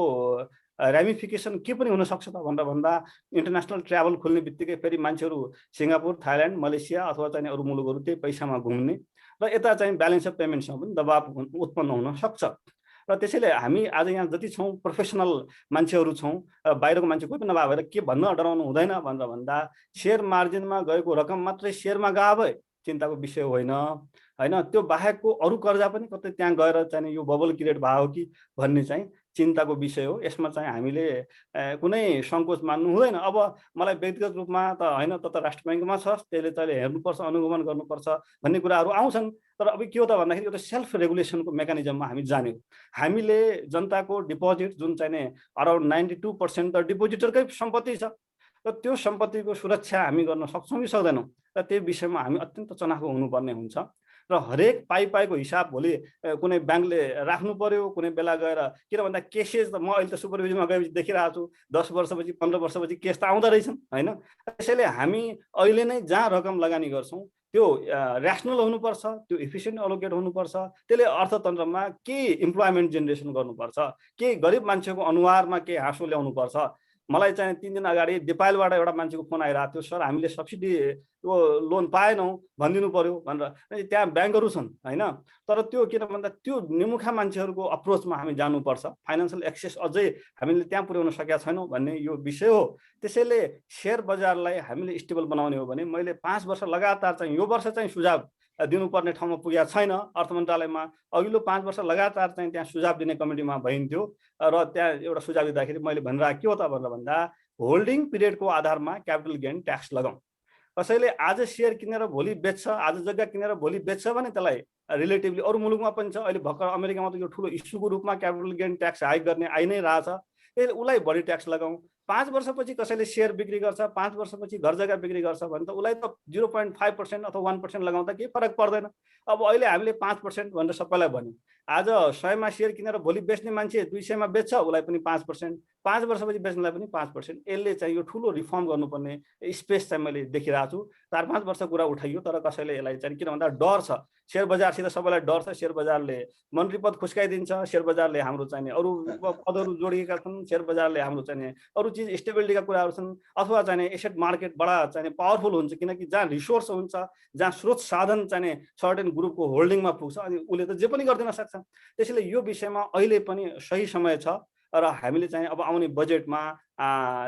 रेमिफिकेसन के पनि हुनसक्छ त भनेर भन्दा इन्टरनेसनल ट्राभल खोल्ने बित्तिकै फेरि मान्छेहरू सिङ्गापुर, थाइल्यान्ड, मलेसिया अथवा चाहिँ अरू मुलुकहरू त्यही पैसामा घुम्ने र यता चाहिँ ब्यालेन्स अफ पेमेन्टसँग पनि दबाब उत्पन्न हुन सक्छ। र त्यसैले हामी आज यहाँ जति छौँ प्रोफेसनल मान्छेहरू छौँ, बाहिरको मान्छे कोही पनि नभए भएर के भन्न डराउनु हुँदैन भनेर भन्दा सेयर मार्जिनमा गएको रकम मात्रै सेयरमा गए भए चिन्ताको विषय होइन होइन। त्यो बाहेकको अरू कर्जा पनि कतै त्यहाँ गएर चाहिँ यो बबल क्रिएट भयो कि भन्ने चाहिँ चिन्ताको विषय हो। यसमा चाहिँ हामीले कुनै सङ्कोच मान्नु हुँदैन। अब मलाई व्यक्तिगत रूपमा त होइन, त राष्ट्र ब्याङ्कमा छ, त्यसले चाहिँ हेर्नुपर्छ, अनुगमन गर्नुपर्छ भन्ने कुराहरू आउँछन्। तर अब के हो त भन्दाखेरि एउटा सेल्फ रेगुलेसनको मेकानिजममा हामी जाने हो। हामीले जनताको डिपोजिट जुन चाहिँ अराउन्ड 92% त डिपोजिटरकै सम्पत्ति छ र त्यो सम्पत्तिको सुरक्षा हामी गर्न सक्छौँ कि सक्दैनौँ, र त्यो विषयमा हामी अत्यन्त चनाखो हुनुपर्ने हुन्छ। र हरेक पाइको हिसाब भोलि कुनै ब्याङ्कले राख्नु पर्यो, कुनै बेला गएर किन भन्दा केसेस त म अहिले त सुपरभिजनमा गएपछि देखिरहेको छु 10 वर्षपछि 15 वर्षपछि केस त आउँदो रहेछन् होइन। त्यसैले हामी अहिले नै जहाँ रकम लगानी गर्छौँ त्यो ऱ्यासनल हुनुपर्छ, त्यो इफिसियन्ट अलोकेट हुनुपर्छ, त्यसले अर्थतन्त्रमा के इम्प्लोइमेन्ट जेनेरेसन गर्नुपर्छ, के गरिब मान्छेको अनुहारमा के हाँसो ल्याउनुपर्छ। मलाई चाहिँ 3 दिन अगाडि नेपालबाट एउटा मान्छेको फोन आइरहेको थियो, सर हामीले सब्सिडी लोन पाएनौँ भनिदिनु पर्यो भनेर। त्यहाँ ब्याङ्कहरू छन् होइन, तर त्यो किन भन्दा त्यो निमुखा मान्छेहरूको अप्रोचमा हामी जानुपर्छ। फाइनेन्सियल एक्सेस अझै हामीले त्यहाँ पुर्याउन सकेका छैनौँ भन्ने यो विषय हो। त्यसैले सेयर बजारलाई हामीले स्टेबल बनाउने हो भने मैले 5 वर्ष लगातार चाहिँ यो वर्ष चाहिँ सुझाव दिनुपर्ने ठाउँमा पुगेको छैन। अर्थ मन्त्रालयमा अघिल्लो 5 वर्ष लगातार चाहिँ त्यहाँ सुझाव दिने कमिटीमा भइन्थ्यो र त्यहाँ एउटा सुझाव दिँदाखेरि मैले भनिरहेको के हो त भनेर भन्दा होल्डिङ पिरियडको आधारमा क्यापिटल गेन ट्याक्स लगाउँ। कसैले आज सेयर किनेर भोलि बेच्छ, आज जग्गा किनेर भोलि बेच्छ भने त्यसलाई रिलेटिभली अरू मुलुकमा पनि छ। अहिले भर्खर अमेरिकामा त यो ठुलो इस्युको रूपमा क्यापिटल गेन ट्याक्स हाइक गर्ने आइ नै रहेछ। त्यसले उसलाई बढी ट्याक्स लगाउँ। 5 वर्षपछि कसैले सेयर बिक्री गर्छ, 5 वर्षपछि घर जग्गा बिक्री गर्छ भने त उसलाई त 0.5% अथवा 1% लगाउँदा केही फरक पर्दैन। अब अहिले हामीले 5% भनेर सबैलाई भन्यौँ। आज 100मा सेयर किनेर भोलि बेच्ने मान्छे 200मा बेच्छ, उसलाई पनि 5%, 5 वर्षपछि बेच्नेलाई पनि 5%। यसले चाहिँ यो ठुलो रिफर्म गर्नुपर्ने स्पेस चाहिँ मैले देखिरहेको छु। 4-5 वर्ष कुरा उठाइयो, तर कसैले यसलाई चाहिँ किन भन्दा डर छ। सेयर बजारसित सबैलाई डर छ। सेयर बजारले मन्त्री पद खुस्काइदिन्छ, सेयर बजारले हाम्रो चाहिँ अरू पदहरू जोडिएका छन्, सेयर बजारले हाम्रो चाहिँ अरू चिज स्टेबिलिटीका कुराहरू छन्, अथवा चाहिँ एसेट मार्केट बडा चाहिँ पावरफुल हुन्छ, किनकि जहाँ रिसोर्स हुन्छ, जहाँ स्रोत साधन चाहिँ सर्टेन ग्रुपको होल्डिङमा पुग्छ, अनि उसले त जे पनि गरिदिन सक्छ। त्यसैले यो विषयमा अहिले पनि सही समय छ र हामीले चाहिँ अब आउने बजेटमा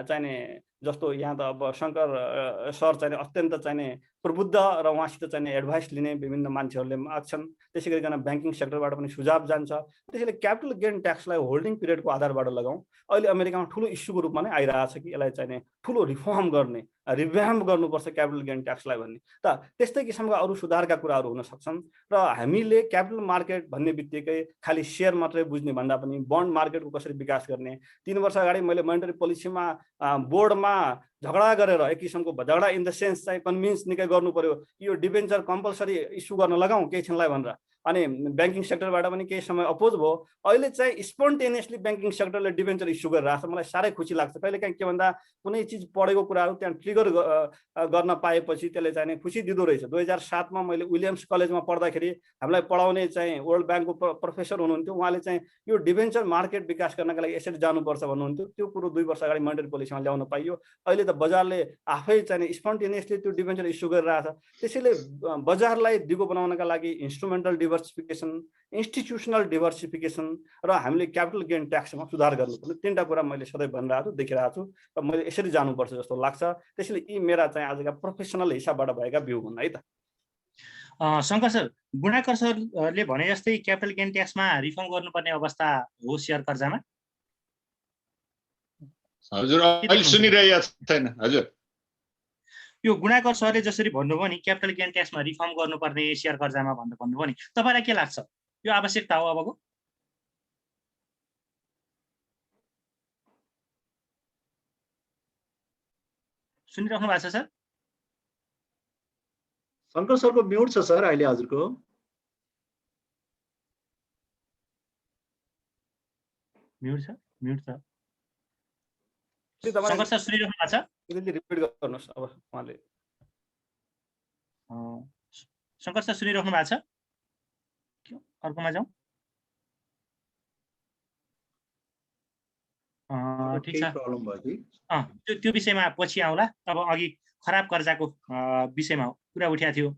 चाहिँ जस्तो यहाँ त अब शङ्कर सर चाहिँ अत्यन्त चाहिँ प्रबुद्ध र उहाँसित चाहिँ एडभाइस लिने विभिन्न मान्छेहरूले आछन्। त्यसै गरिकन ब्याङ्किङ सेक्टरबाट पनि सुझाव जान्छ। त्यसैले क्यापिटल गेन ट्याक्सलाई होल्डिङ पिरियडको आधारबाट लगाउँ। अहिले अमेरिकामा ठुलो इस्युको रूपमा नै आइरहेको छ कि यसलाई चाहिँ ठुलो रिफर्म गर्ने, रिभ्याम्प गर्नुपर्छ क्यापिटल गेन ट्याक्सलाई भन्ने। त त्यस्तै किसिमका अरू सुधारका कुराहरू हुन सक्छन् र हामीले क्यापिटल मार्केट भन्ने बित्तिकै खालि सेयर मात्रै बुझ्ने भन्दा पनि बन्ड मार्केटको कसरी विकास गर्ने। 3 वर्ष अगाडि मैले मोनेटरी पोलिसीमा बोर्डमा झगडा गरेर एक किसिमको झगडा इन द सेन्स चाहिँ कन्भिन्स निकै गर्नु पर्यो कि यो डिबेन्चर कम्पलसरी इस्यु गर्न लगाउँ केही क्षणलाई भनेर। अनि ब्याङ्किङ सेक्टरबाट पनि केही समय अपोज भयो। अहिले चाहिँ स्पोन्टेनियसली ब्याङ्किङ सेक्टरले डिबेन्चर इस्यु गरिरहेको छ। मलाई साह्रै खुसी लाग्छ। कहिलेकाहीँ के भन्दा कुनै चिज पढेको कुराहरू त्यहाँ ट्रिगर गर्न पाएपछि त्यसले चाहिँ खुसी दिँदो रहेछ। 2007मा मैले विलियम्स कलेजमा पढ्दाखेरि हामीलाई पढाउने चाहिँ वर्ल्ड ब्याङ्कको प्रोफेसर हुनुहुन्थ्यो। उहाँले चाहिँ यो डिबेन्चर मार्केट विकास गर्नका लागि एसेट जानुपर्छ भन्नुहुन्थ्यो। त्यो कुरो 2 वर्ष अगाडि मोनेटरी पोलिसीमा ल्याउन पाइयो। अहिले त बजारले आफै चाहिँ स्पोन्टेनियसली त्यो डिबेन्चर इस्यु गरिरहेछ। त्यसैले बजारलाई दिगो बनाउनका लागि इन्स्ट्रुमेन्टल डिभर्सिफिकेसन, इन्स्टिट्युसनल डिभर्सिफिकेसन र हामीले क्यापिटल गेन ट्याक्समा सुधार गर्नुपर्ने 3टा कुरा मैले सधैँ भनिरहेको छु, देखिरहेको छु र मैले यसरी जानुपर्छ जस्तो लाग्छ। त्यसैले यी मेरा चाहिँ आजका प्रोफेसनल हिसाबबाट भएका भ्यू हुन् है त। शङ्कर सर, गुणाकर सरले भने जस्तै क्यापिटल गेन ट्याक्समा रिफर्म गर्नुपर्ने अवस्था हो सेयर कर्जामा? हजुर अहिले सुनिरहेको छैन। हजुर, यो गुणाकर सरले जसरी भन्नुभयो नि क्यापिटल गेन ट्याक्समा रिफर्म गर्नुपर्ने सेयर कर्जामा भनेर भन्नुभयो नि, तपाईँलाई के लाग्छ यो आवश्यकता हो अबको? सुनिराख्नु भएको छ सर? शङ्कर सरको म्युट छ सर अहिले हजुरको। म्युट छ, म्युट छ। शङ्कर सर सुनिराख्नु भएको छ? रिपिट गर्नुहोस् अब उहाँले। शङ्कर सर सुनिराख्नु भएको छ? अर्कोमा जाउँ। ठिक छ, त्यो विषयमा पछि आउँला। अब अघि खराब कर्जाको विषयमा कुरा उठाएको थियो।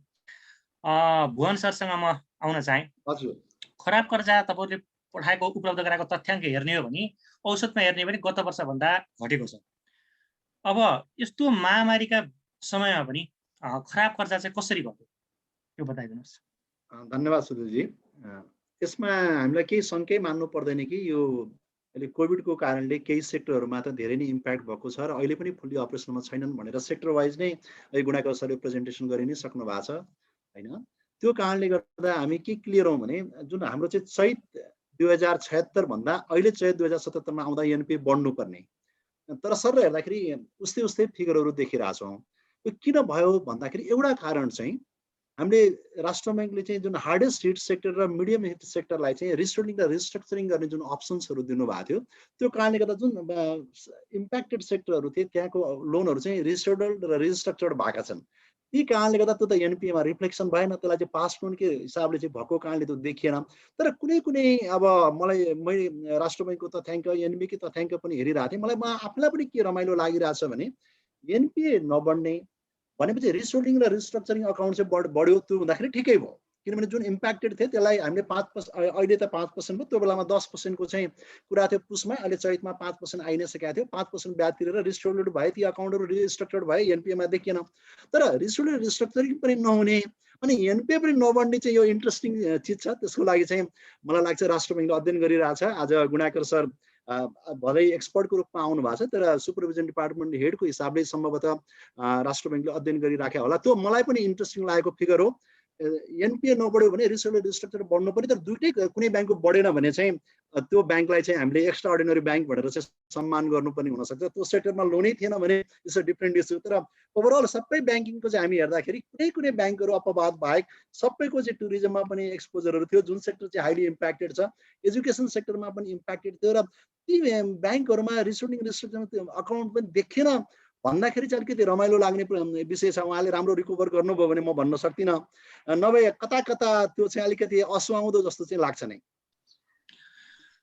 भुवन सरसँग म आउन चाहेँ। हजुर, खराब कर्जा तपाईँले पठाएको उपलब्ध गराएको तथ्याङ्क हेर्ने हो भने औसतमा हेर्ने हो भने गत वर्षभन्दा घटेको छ। अब यस्तो महामारीका समयमा पनि खराब कर्जा चाहिँ कसरी घट्यो यो बताइदिनुहोस्। धन्यवाद सुधीरजी। यसमा हामीलाई केही शङ्कै मान्नु पर्दैन कि यो अहिले कोभिडको कारणले केही सेक्टरहरूमा त धेरै नै इम्प्याक्ट भएको छ र अहिले पनि फुल्ली अपरेसनमा छैनन् भनेर सेक्टर वाइज नै गुणाकर सरले प्रेजेन्टेसन गरि नै सक्नु भएको छ हैन। त्यो कारणले गर्दा हामी के क्लियर हौँ भने जुन हाम्रो चाहिँ चैत 2076 भन्दा अहिले चैत 2077 मा आउँदा एनपी बढ्नुपर्ने, तर सर हेर्दाखेरि उस्तै उस्तै फिगरहरू देखिरहेछौँ। यो किन भयो भन्दाखेरि एउटा कारण चाहिँ हामीले राष्ट्र ब्याङ्कले चाहिँ जुन हार्डेस्ट हिट सेक्टर र मिडियम हिट सेक्टरलाई चाहिँ रिस्टोरिङ र रिस्ट्रक्चरिङ गर्ने जुन अप्सन्सहरू दिनुभएको थियो, त्यो कारणले गर्दा जुन इम्प्याक्टेड सेक्टरहरू थिए त्यहाँको लोनहरू चाहिँ रिस्टोर्ड र रिस्ट्रक्चर्ड भएका छन्। यी कारणले गर्दा त्यो त एनपिएमा रिफ्लेक्सन भएन, त्यसलाई चाहिँ पास लोनकै हिसाबले चाहिँ भएको कारणले त्यो देखिएन। तर कुनै कुनै अब मैले राष्ट्र ब्याङ्कको तथ्याङ्क एनबीकै तथ्याङ्क पनि हेरिरहेको थिएँ। मलाई आफूलाई पनि के रमाइलो लागिरहेछ भने एनपिए नबढ्ने भनेपछि रिस्टोरिङ र रिस्ट्रक्चरिङ अकाउन्ट चाहिँ बढ्यो, त्यो हुँदाखेरि ठिकै भयो। किनभने जुन इम्प्याक्टेड थियो त्यसलाई हामीले 5%, अहिले त 5% भयो, त्यो बेलामा 10% को चाहिँ कुरा थियो पुसमा, अहिले चैतमा 5% आइ नै सकेको थियो। 5% ब्याज तिरेर रिस्टोर्ड भए ती अकाउन्टहरू रिस्ट्रक्चर्ड भए, एनपिएमा देखिएन। तर रिस्टोर्ड रिस्ट्रक्चरिङ पनि नहुने अनि एनपिए पनि नबढ्ने चाहिँ यो इन्ट्रेस्टिङ चिज छ। त्यसको लागि चाहिँ मलाई लाग्छ राष्ट्र ब्याङ्कले अध्ययन गरिरहेछ। आज गुणाकर सर भलै एक्सपर्टको रूपमा आउनु भएको छ, तर सुपरभिजन डिपार्टमेन्ट हेडको हिसाबले सम्भवतः राष्ट्र ब्याङ्कले अध्ययन गरिराखेको होला। त्यो मलाई पनि इन्ट्रेस्टिङ लागेको फिगर हो। एनपिए नबढ्यो भने रिस्ट्रक्चर बढ्नु पर्यो, तर दुइटै कुनै ब्याङ्कको बढेन भने चाहिँ त्यो ब्याङ्कलाई चाहिँ हामीले एक्स्ट्रा अर्डिनरी ब्याङ्क भनेर चाहिँ सम्मान गर्नुपर्ने हुनसक्छ। त्यो सेक्टरमा लोनै थिएन भने इट्स अ डिफ्रेन्ट इस्यु। तर ओभरअल सबै ब्याङ्किङको चाहिँ हामी हेर्दाखेरि कुनै ब्याङ्कहरू अपवाद बाहेक सबैको चाहिँ टुरिज्ममा पनि एक्सपोजरहरू थियो, जुन सेक्टर चाहिँ हाइली इम्प्याक्टेड छ। एजुकेसन सेक्टरमा पनि इम्प्याक्टेड थियो र ती ब्याङ्कहरूमा रिस्ट्रक्चर अकाउन्ट पनि देखिएन भन्दाखेरि चाहिँ अलिकति रमाइलो लाग्ने विषय छ। उहाँले राम्रो रिकभर गर्नुभयो भने म भन्न सक्दिनँ, नभए कता कता त्यो चाहिँ अलिकति असुहाउँदो जस्तो चाहिँ लाग्छ नै।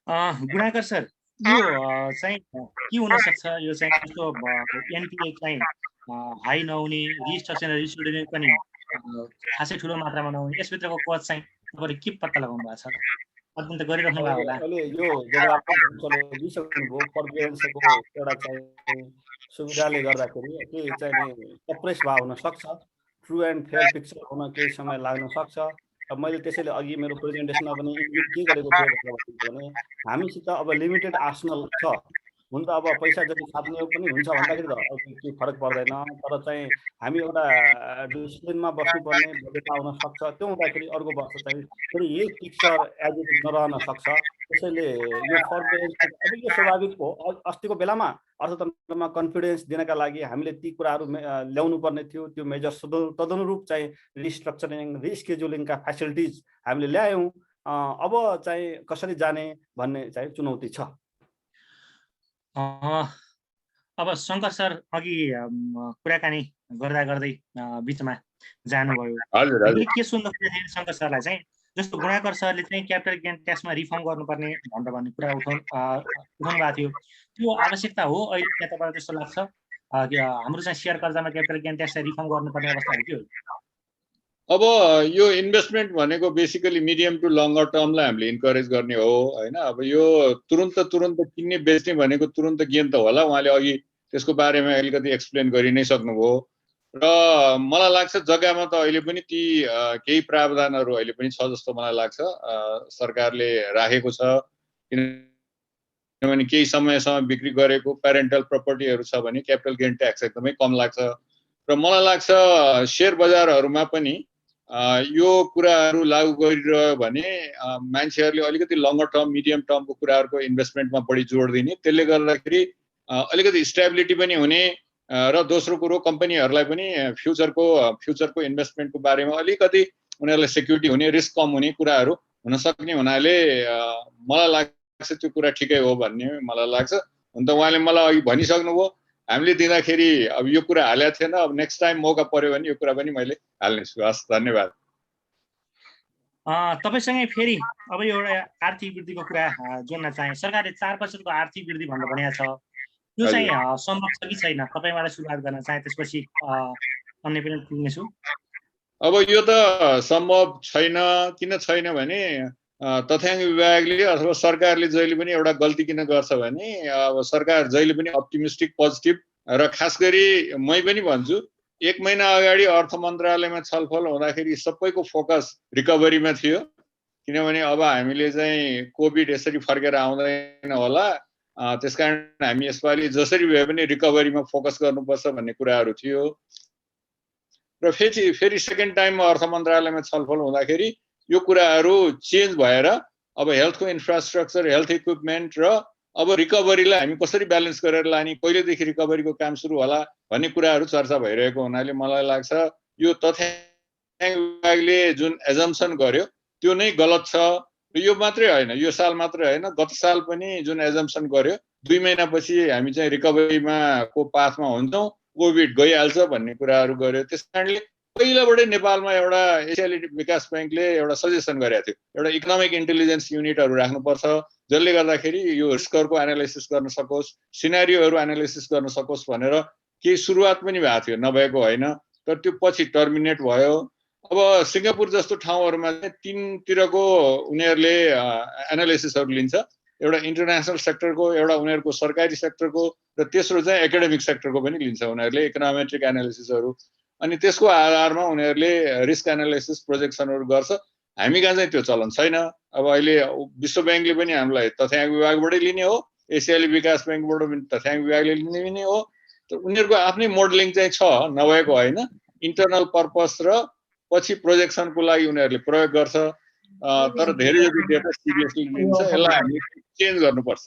गुणाकर सर, यो चाहिँ के हुनसक्छ, यो चाहिँ जस्तो एनपिए चाहिँ हाई नहुने, रिस्ट्रक्चर रिस्टुडेन्ट पनि खासै ठुलो मात्रामा नहुने, यसभित्रको कज चाहिँ तपाईँले के पत्ता लगाउनु भएको छ? अध्ययन त गरिराख्नु भएको होला। अहिले यो दिइसक्नुभयो कम्प्रिहेन्सको एउटा चाहिँ सुविधाले गर्दाखेरि के चाहिँ सप्रेस भए हुनसक्छ, ट्रु एन्ड फेयर पिक्चर हुन केही समय लाग्न सक्छ। अब मैले त्यसैले अघि मेरो प्रेजेन्टेसनमा पनि इन्डिकेट के गरेको थियो भने हामीसित अब लिमिटेड आर्सनल छ। हुन त अब पैसा जति छाप्ने पनि हुन्छ भन्दाखेरि त केही फरक पर्दैन, तर चाहिँ हामी एउटा डिसिप्लिनमा बस्नुपर्ने बजेटमा आउन सक्छ। त्यो हुँदाखेरि अर्को वर्ष चाहिँ फेरि यही पिक्चर एज इट नरहन सक्छ। त्यसैले यो फर्बेरेन्स अब यो स्वाभाविक हो। अस्तिको बेलामा अर्थतन्त्रमा कन्फिडेन्स दिनका लागि हामीले ती कुराहरू ल्याउनु पर्ने थियो। त्यो मेजर्स तदनुरूप चाहिँ रिस्ट्रक्चरिङ, रिस्केड्युलिङका फेसिलिटिज हामीले ल्यायौँ। अब चाहिँ कसरी जाने भन्ने चाहिँ चुनौती छ। अब शङ्कर सर अघि कुराकानी गर्दा गर्दै बिचमा जानुभयो। के सुन्नु खोजेको शङ्कर सरलाई चाहिँ, जस्तो गुणाकर सरले चाहिँ क्यापिटल गेन ट्याक्समा रिफर्म गर्नुपर्ने भन्ने कुरा उठाउनु भएको थियो। त्यो आवश्यकता हो अहिले के तपाईँलाई जस्तो लाग्छ? हाम्रो चाहिँ सेयर कर्जामा क्यापिटल गेन ट्याक्सलाई रिफर्म गर्नुपर्ने अवस्थाहरू के हो? अब यो इन्भेस्टमेन्ट भनेको बेसिकली मिडियम टु लङ्गर टर्मलाई हामीले इन्करेज गर्ने हो हैन। अब यो तुरुन्त किन्ने बेच्ने भनेको तुरुन्त गेन त होला, उहाँले अघि त्यसको बारेमा अलिकति एक्सप्लेन गरि नै सक्नुभयो। र मलाई लाग्छ जग्गामा त अहिले पनि ती केही प्रावधानहरू अहिले पनि छ जस्तो मलाई लाग्छ सरकारले राखेको छ। किनभने केही समयसम्म बिक्री गरेको प्यारेन्टल प्रपर्टीहरू छ भने क्यापिटल गेन ट्याक्स एकदमै कम लाग्छ। र मलाई लाग्छ शेयर बजारहरूमा पनि यो कुराहरू लागू गरिरह्यो भने मान्छेहरूले अलिकति लङ्गर टर्म मिडियम टर्मको कुराहरूको इन्भेस्टमेन्टमा बढी जोड दिने, त्यसले गर्दाखेरि अलिकति स्टेबिलिटी पनि हुने र दोस्रो कुरो कम्पनीहरूलाई पनि फ्युचरको इन्भेस्टमेन्टको बारेमा अलिकति उनीहरूलाई सेक्युरिटी हुने, रिस्क कम हुने कुराहरू हुन सक्ने हुनाले मलाई लाग्छ त्यो कुरा ठिकै हो भन्ने मलाई लाग्छ। हुन त उहाँले मलाई अघि भनिसक्नुभयो, हामीले दिँदाखेरि अब यो कुरा हालेको थिएन, अब नेक्स्ट टाइम मौका पर्यो भने यो कुरा पनि मैले हाल्नेछु। हस्, धन्यवाद। तपाईसँगै फेरि अब एउटा आर्थिक वृद्धिको कुरा जोड्न चाहे। सरकारले 4% आर्थिक वृद्धि भनेर भनेको छ, यो चाहिँ सम्भव छ कि छैन? तपाईँबाट सुरुवात गर्न चाहे, त्यसपछि अन्य पनि पुग्नेछु। अब यो त सम्भव छैन। किन छैन भने तथ्याङ्क विभागले अथवा सरकारले जहिले पनि एउटा गल्ती किन गर्छ भने अब सरकार जहिले पनि अप्टिमिस्टिक, पोजिटिभ र खास गरी मै पनि भन्छु 1 महिना अगाडि अर्थ मन्त्रालयमा छलफल हुँदाखेरि सबैको फोकस रिकभरीमा थियो। किनभने अब हामीले चाहिँ कोभिड यसरी फर्केर आउँदैन होला, त्यसकारण हामी यसपालि जसरी भए पनि रिकभरीमा फोकस गर्नुपर्छ भन्ने कुराहरू थियो। र फेरि सेकेन्ड टाइममा अर्थ मन्त्रालयमा छलफल हुँदाखेरि यो कुराहरू चेन्ज भएर अब हेल्थको इन्फ्रास्ट्रक्चर, हेल्थ इक्विपमेन्ट र अब रिकभरीलाई हामी कसरी ब्यालेन्स गरेर लाने, कहिलेदेखि रिकभरीको काम सुरु होला भन्ने कुराहरू चर्चा भइरहेको हुनाले मलाई लाग्छ यो तथ्याङ्क विभागले जुन एजम्सन गर्यो त्यो नै गलत छ। र यो मात्रै होइन, यो साल मात्रै होइन, गत साल पनि जुन एजम्सन गर्यो 2 महिनापछि हामी चाहिँ रिकभरीमा को पाथमा हुन्छौँ, कोभिड गइहाल्छ भन्ने कुराहरू गर्यो। त्यस कारणले पहिलाबाटै नेपालमा एउटा एसियाली विकास ब्याङ्कले एउटा सजेसन गरेको थियो, एउटा इकोनोमिक इन्टेलिजेन्स युनिटहरू राख्नुपर्छ जसले गर्दाखेरि यो रिस्कहरूको एनालाइसिस गर्न सकोस्, सिनारियोहरू एनालाइसिस गर्न सकोस् भनेर केही सुरुवात पनि भएको थियो, नभएको होइन। तर त्यो पछि टर्मिनेट भयो। अब सिङ्गापुर जस्तो ठाउँहरूमा चाहिँ 3तिरको उनीहरूले एनालाइसिसहरू लिन्छ, एउटा इन्टरनेसनल सेक्टरको, एउटा उनीहरूको सरकारी सेक्टरको र तेस्रो चाहिँ एकाडेमिक सेक्टरको पनि लिन्छ उनीहरूले इकोनोमेट्रिक एनालाइसिसहरू। अनि त्यसको आधारमा उनीहरूले रिस्क एनालाइसिस प्रोजेक्सनहरू गर्छ। हामी कहाँ चाहिँ त्यो चलन छैन। अब अहिले विश्व ब्याङ्कले पनि हामीलाई तथ्याङ्क विभागबाटै लिने हो, एसियाली विकास ब्याङ्कबाट पनि तथ्याङ्क विभागले लिने हो। तर उनीहरूको आफ्नै मोडलिङ चाहिँ छ, नभएको होइन। इन्टरनल पर्पस र पछि प्रोजेक्सनको लागि उनीहरूले प्रयोग गर्छ तर धेरै जति डेटा सिरियसली लिन्छ यसलाई हामी चेन्ज गर्नुपर्छ।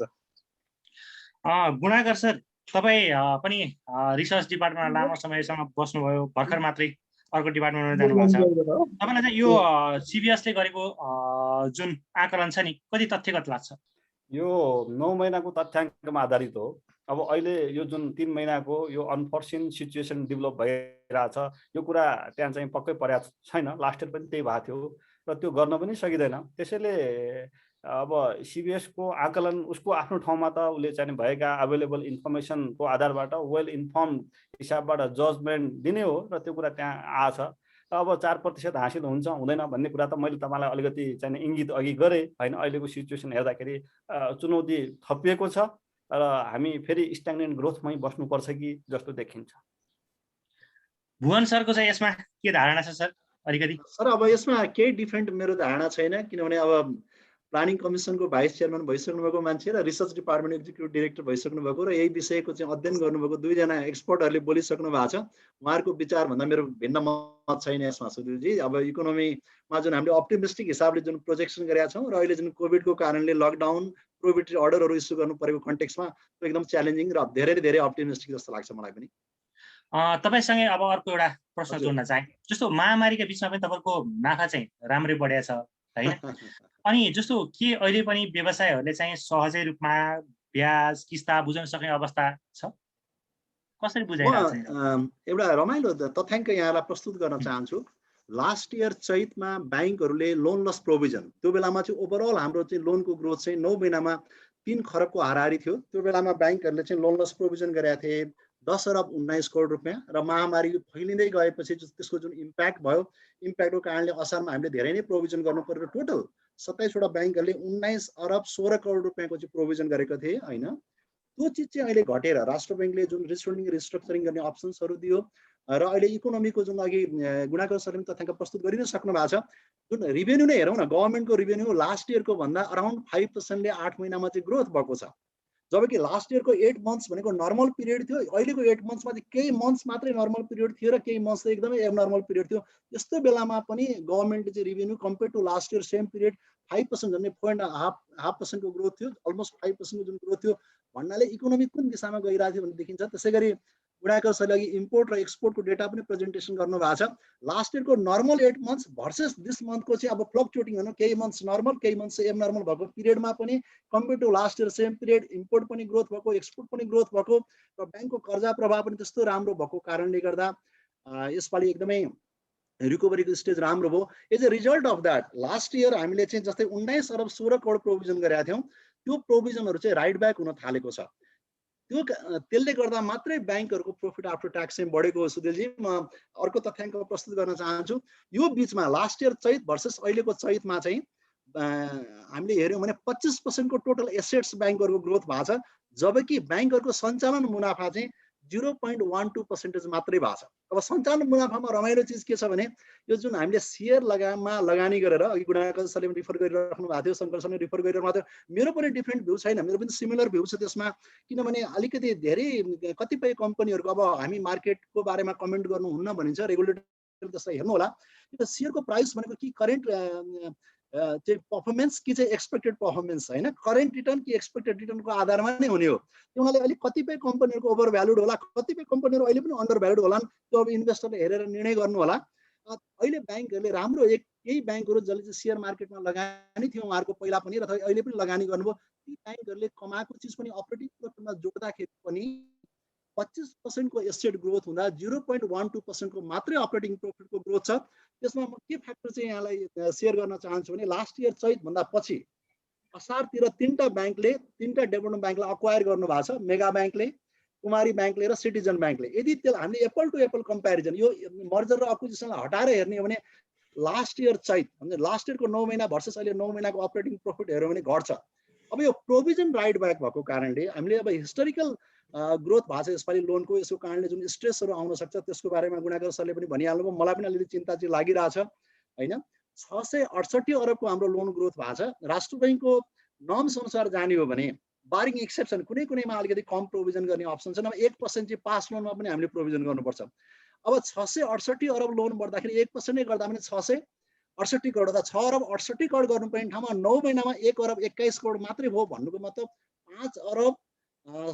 गुणाकर सर तपाईँ पनि रिसर्च डिपार्टमेन्टमा लामो समयसम्म बस्नुभयो, भर्खर मात्रै अर्को डिपार्टमेन्टमा जानुभएको छ। तपाईँलाई चाहिँ यो सिबिएसले गरेको जुन आकलन छ नि कति तथ्यगत लाग्छ? यो 9 महिनाको तथ्याङ्कमा आधारित हो। अब अहिले यो जुन 3 महिनाको यो अनफोर्सिन सिचुएसन डेभलप भइरहेछ यो कुरा त्यहाँ चाहिँ पक्कै पर्याप्त छैन। लास्ट इयर पनि त्यही भएको थियो र त्यो गर्न पनि सकिँदैन। त्यसैले अब सिबिएसको आकलन उसको आफ्नो ठाउँमा त उसले चाहिँ भएका अवेलेबल इन्फर्मेसनको आधारबाट वेल इन्फर्म्ड हिसाबबाट जजमेन्ट दिने हो र त्यो कुरा त्यहाँ आछ। अब 4% हासिल हुन्छ हुँदैन भन्ने कुरा त मैले तपाईँलाई अलिकति चाहिँ इङ्गित अघि गरेँ होइन। अहिलेको सिचुएसन हेर्दाखेरि चुनौती थपिएको छ र हामी फेरि स्ट्याग्नेन्ट ग्रोथमै बस्नुपर्छ कि जस्तो देखिन्छ। भुवन सरको चाहिँ यसमा के धारणा छ सर? अलिकति सर अब यसमा केही डिफ्रेन्ट मेरो धारणा छैन, किनभने अब प्लानिङ कमिसनको भाइस चेयरम्यान भइसक्नु भएको मान्छे र रिसर्च डिपार्टमेन्ट एक्जिक्युटिभ डिरेक्टर भइसक्नु भएको र यही विषयको चाहिँ अध्ययन गर्नुभएको दुईजना एक्सपर्टहरूले बोलिसक्नु भएको छ। उहाँहरूको विचारभन्दा मेरो भिन्न मत छैन यसमा सुधीरजी। अब इकोनोमीमा जुन हामीले अप्टिमिस्टिक हिसाबले जुन प्रोजेक्सन गरेका छौँ र अहिले जुन कोभिडको कारणले लकडाउन प्रोहिबिटरी अर्डरहरू इस्यु गर्नु परेको कन्टेक्समा त्यो एकदम च्यालेन्जिङ र धेरै धेरै अप्टिमिस्टिक जस्तो लाग्छ मलाई पनि। तपाईँसँगै अब अर्को एउटा प्रश्न जोड्न चाहे, जस्तो महामारीका बिचमा पनि तपाईँको नाफा चाहिँ राम्रै बढेको छ होइन? अनि जस्तो के अहिले पनि व्यवसायहरूले चाहिँ सहजै रूपमा ब्याज किस्ता बुझाउन सक्ने अवस्था छ? कसरी बुझाइरहेको छ? एउटा रमाइलो तथ्याङ्क यहाँलाई प्रस्तुत गर्न चाहन्छु। लास्ट इयर चैतमा ब्याङ्कहरूले लोन लस प्रोभिजन, त्यो बेलामा चाहिँ ओभरअल हाम्रो चाहिँ लोनको ग्रोथ चाहिँ 9 महिनामा 3 खरबको हाराहारी थियो। त्यो बेलामा ब्याङ्कहरूले चाहिँ लोन लस प्रोभिजन गरेका थिए 10 अरब 19 करोड रुपियाँ र महामारी फैलिँदै गएपछि त्यसको जुन इम्प्याक्ट भयो, इम्प्याक्टको कारणले असारमा हामीले धेरै नै प्रोभिजन गर्नु पर्यो। टोटल 27 वटा ब्याङ्कहरूले 19 अरब 16 करोड रुपियाँको चाहिँ प्रोभिजन गरेको थिए होइन। त्यो चिज चाहिँ अहिले घटेर राष्ट्र ब्याङ्कले जुन रिस्ट्रक्चरिङ गर्ने अप्सन्सहरू दियो र अहिले इकोनोमीको जुन अघि गुणाकर सरले तथ्याङ्क प्रस्तुत गरि नै सक्नु भएको छ। जुन रिभेन्यू नै हेरौँ न, गभर्मेन्टको रिभेन्यू लास्ट इयरको भन्दा अराउन्ड 5%ले 8 महिनामा चाहिँ ग्रोथ भएको छ। जबकि लास्ट इयरको 8 मन्थ्स भनेको नर्मल पिरियड थियो। अहिलेको 8 मन्थ्समा चाहिँ केही मन्थ्स मात्रै नर्मल पिरियड थियो र केही मन्थ्स चाहिँ एकदमै एबनर्मल पिरियड थियो। यस्तो बेलामा पनि गभर्मेन्टले चाहिँ revenue compare to last year same period 5% झन्डै 4.5% ग्रोथ थियो, अलमोस्ट 5% जुन ग्रोथ थियो भन्नाले इकोनोमी कुन दिशामा गइरहेको थियो भन्ने देखिन्छ। त्यसै गरी गुणाकर सरले अघि इम्पोर्ट र एक्सपोर्टको डेटा पनि प्रेजेन्टेसन गर्नु भएको छ। लास्ट इयरको नर्मल 8 मन्थ्स भर्सेस दिस मन्थको चाहिँ अब फ्लक्चुएटिङ होइन, केही मन्थ्स नर्मल केही मन्थ्स एबनर्मल भएको पिरियडमा पनि compare to last year same period import पनि ग्रोथ भएको, एक्सपोर्ट पनि ग्रोथ भएको र ब्याङ्कको कर्जा प्रभाव पनि त्यस्तो राम्रो भएको कारणले गर्दा यसपालि एकदमै रिकभरीको स्टेज राम्रो भयो। As a result of that last year हामीले चाहिँ जस्तै 19 अरब 16 करोड प्रोभिजन गरेका थियौँ, त्यो प्रोभिजनहरू चाहिँ राइट ब्याक हुन थालेको छ। त्यसले गर्दा मात्रै ब्याङ्कहरूको प्रफिट आफ्टर ट्याक्स चाहिँ बढेको हो। सुधीरजी म अर्को तथ्याङ्क प्रस्तुत गर्न चाहन्छु। यो बिचमा लास्ट इयर चैत भर्सेस अहिलेको चैतमा चाहिँ हामीले हेऱ्यौँ भने 25% को टोटल एसेट्स ब्याङ्कहरूको ग्रोथ भएको छ, जबकि ब्याङ्कहरूको सञ्चालन मुनाफा चाहिँ 0.12% मात्रै भएको छ। अब सञ्चालन मुनाफामा रमाइलो चिज के छ भने यो जुन हामीले सेयर लगानी गरेर अघि गुणाकर सरले पनि रिफर गरिराख्नु भएको थियो, शङ्कर सरले रिफर गरिरहनु भएको थियो। मेरो पनि डिफ्रेन्ट भ्यू छैन, मेरो पनि सिमिलर भ्यू छ त्यसमा। किनभने अलिकति धेरै कतिपय कम्पनीहरूको अब हामी मार्केटको बारेमा कमेन्ट गर्नुहुन्न भनिन्छ, रेगुलेटर त्यसलाई हेर्नु होला। त्यो सेयरको प्राइस भनेको कि करेन्ट चाहिँ पर्फर्मेन्स कि चाहिँ एक्सपेक्टेड पर्फर्मेन्स होइन, करेन्ट रिटर्न कि एक्सपेक्टेड रिटर्नको आधारमा नै हुने हो। त्यो हुनाले अलिक कतिपय कम्पनीहरूको ओभर भ्यालुड होला, कतिपय कम्पनीहरू अहिले पनि अन्डर भ्यालुड होला। त्यो अब इन्भेस्टरले हेरेर निर्णय गर्नु होला। अहिले ब्याङ्कहरूले राम्रो केही ब्याङ्कहरू जसले चाहिँ सेयर मार्केटमा लगानी थियो उहाँहरूको पहिला पनि र अहिले पनि लगानी गर्नुभयो, ती ब्याङ्कहरूले कमाएको चिज पनि अपरेटिङ प्रोफिटमा जोड्दाखेरि पनि 25% को एसेट ग्रोथ हुँदा 0.12% को मात्रै अपरेटिङ प्रोफिटको ग्रोथ छ। त्यसमा म के फ्याक्टर चाहिँ यहाँलाई सेयर गर्न चाहन्छु भने लास्ट इयर चैत भन्दा पछि असारतिर 3टा ब्याङ्कले 3टा डेभलपमेन्ट ब्याङ्कलाई अक्वायर गर्नु भएको छ, मेगा ब्याङ्कले, कुमारी ब्याङ्कले र सिटिजन ब्याङ्कले। यदि हामीले एप्पल टु एप्पल कम्पेरिजन यो मर्जर र अक्विजिसनलाई हटाएर हेर्ने हो भने लास्ट इयर चैत भने लास्ट इयरको 9 महिना भर्सेस अहिले 9 महिनाको अपरेटिङ प्रोफिट हेऱ्यो भने घट्छ। अब यो प्रोभिजन राइट ब्याक भएको कारणले हामीले अब हिस्टोरिकल ग्रोथ भएको छ यसपालि लोनको, यसको कारणले जुन स्ट्रेसहरू आउन सक्छ त्यसको बारेमा गुणाकर सरले पनि भनिहाल्नुभयो। मलाई पनि अलिअलि चिन्ता चाहिँ लागिरहेछ होइन। 668 अरबको हाम्रो लोन ग्रोथ भएको छ। राष्ट्र ब्याङ्कको नर्म्स अनुसार जाने हो भने बारिङ एक्सेप्सन कुनैमा अलिकति कम प्रोभिजन गर्ने अप्सन छ, नभए 1% चाहिँ पास लोनमा पनि हामीले प्रोभिजन गर्नुपर्छ। अब 668 अरब लोन बढ्दाखेरि 1% नै गर्दा पनि 668 करोड त 6 अरब 68 करोड गर्नुपर्ने ठाउँमा 9 महिनामा 1 अरब 21 करोड मात्रै भयो भन्नुको मतलब 5 अरब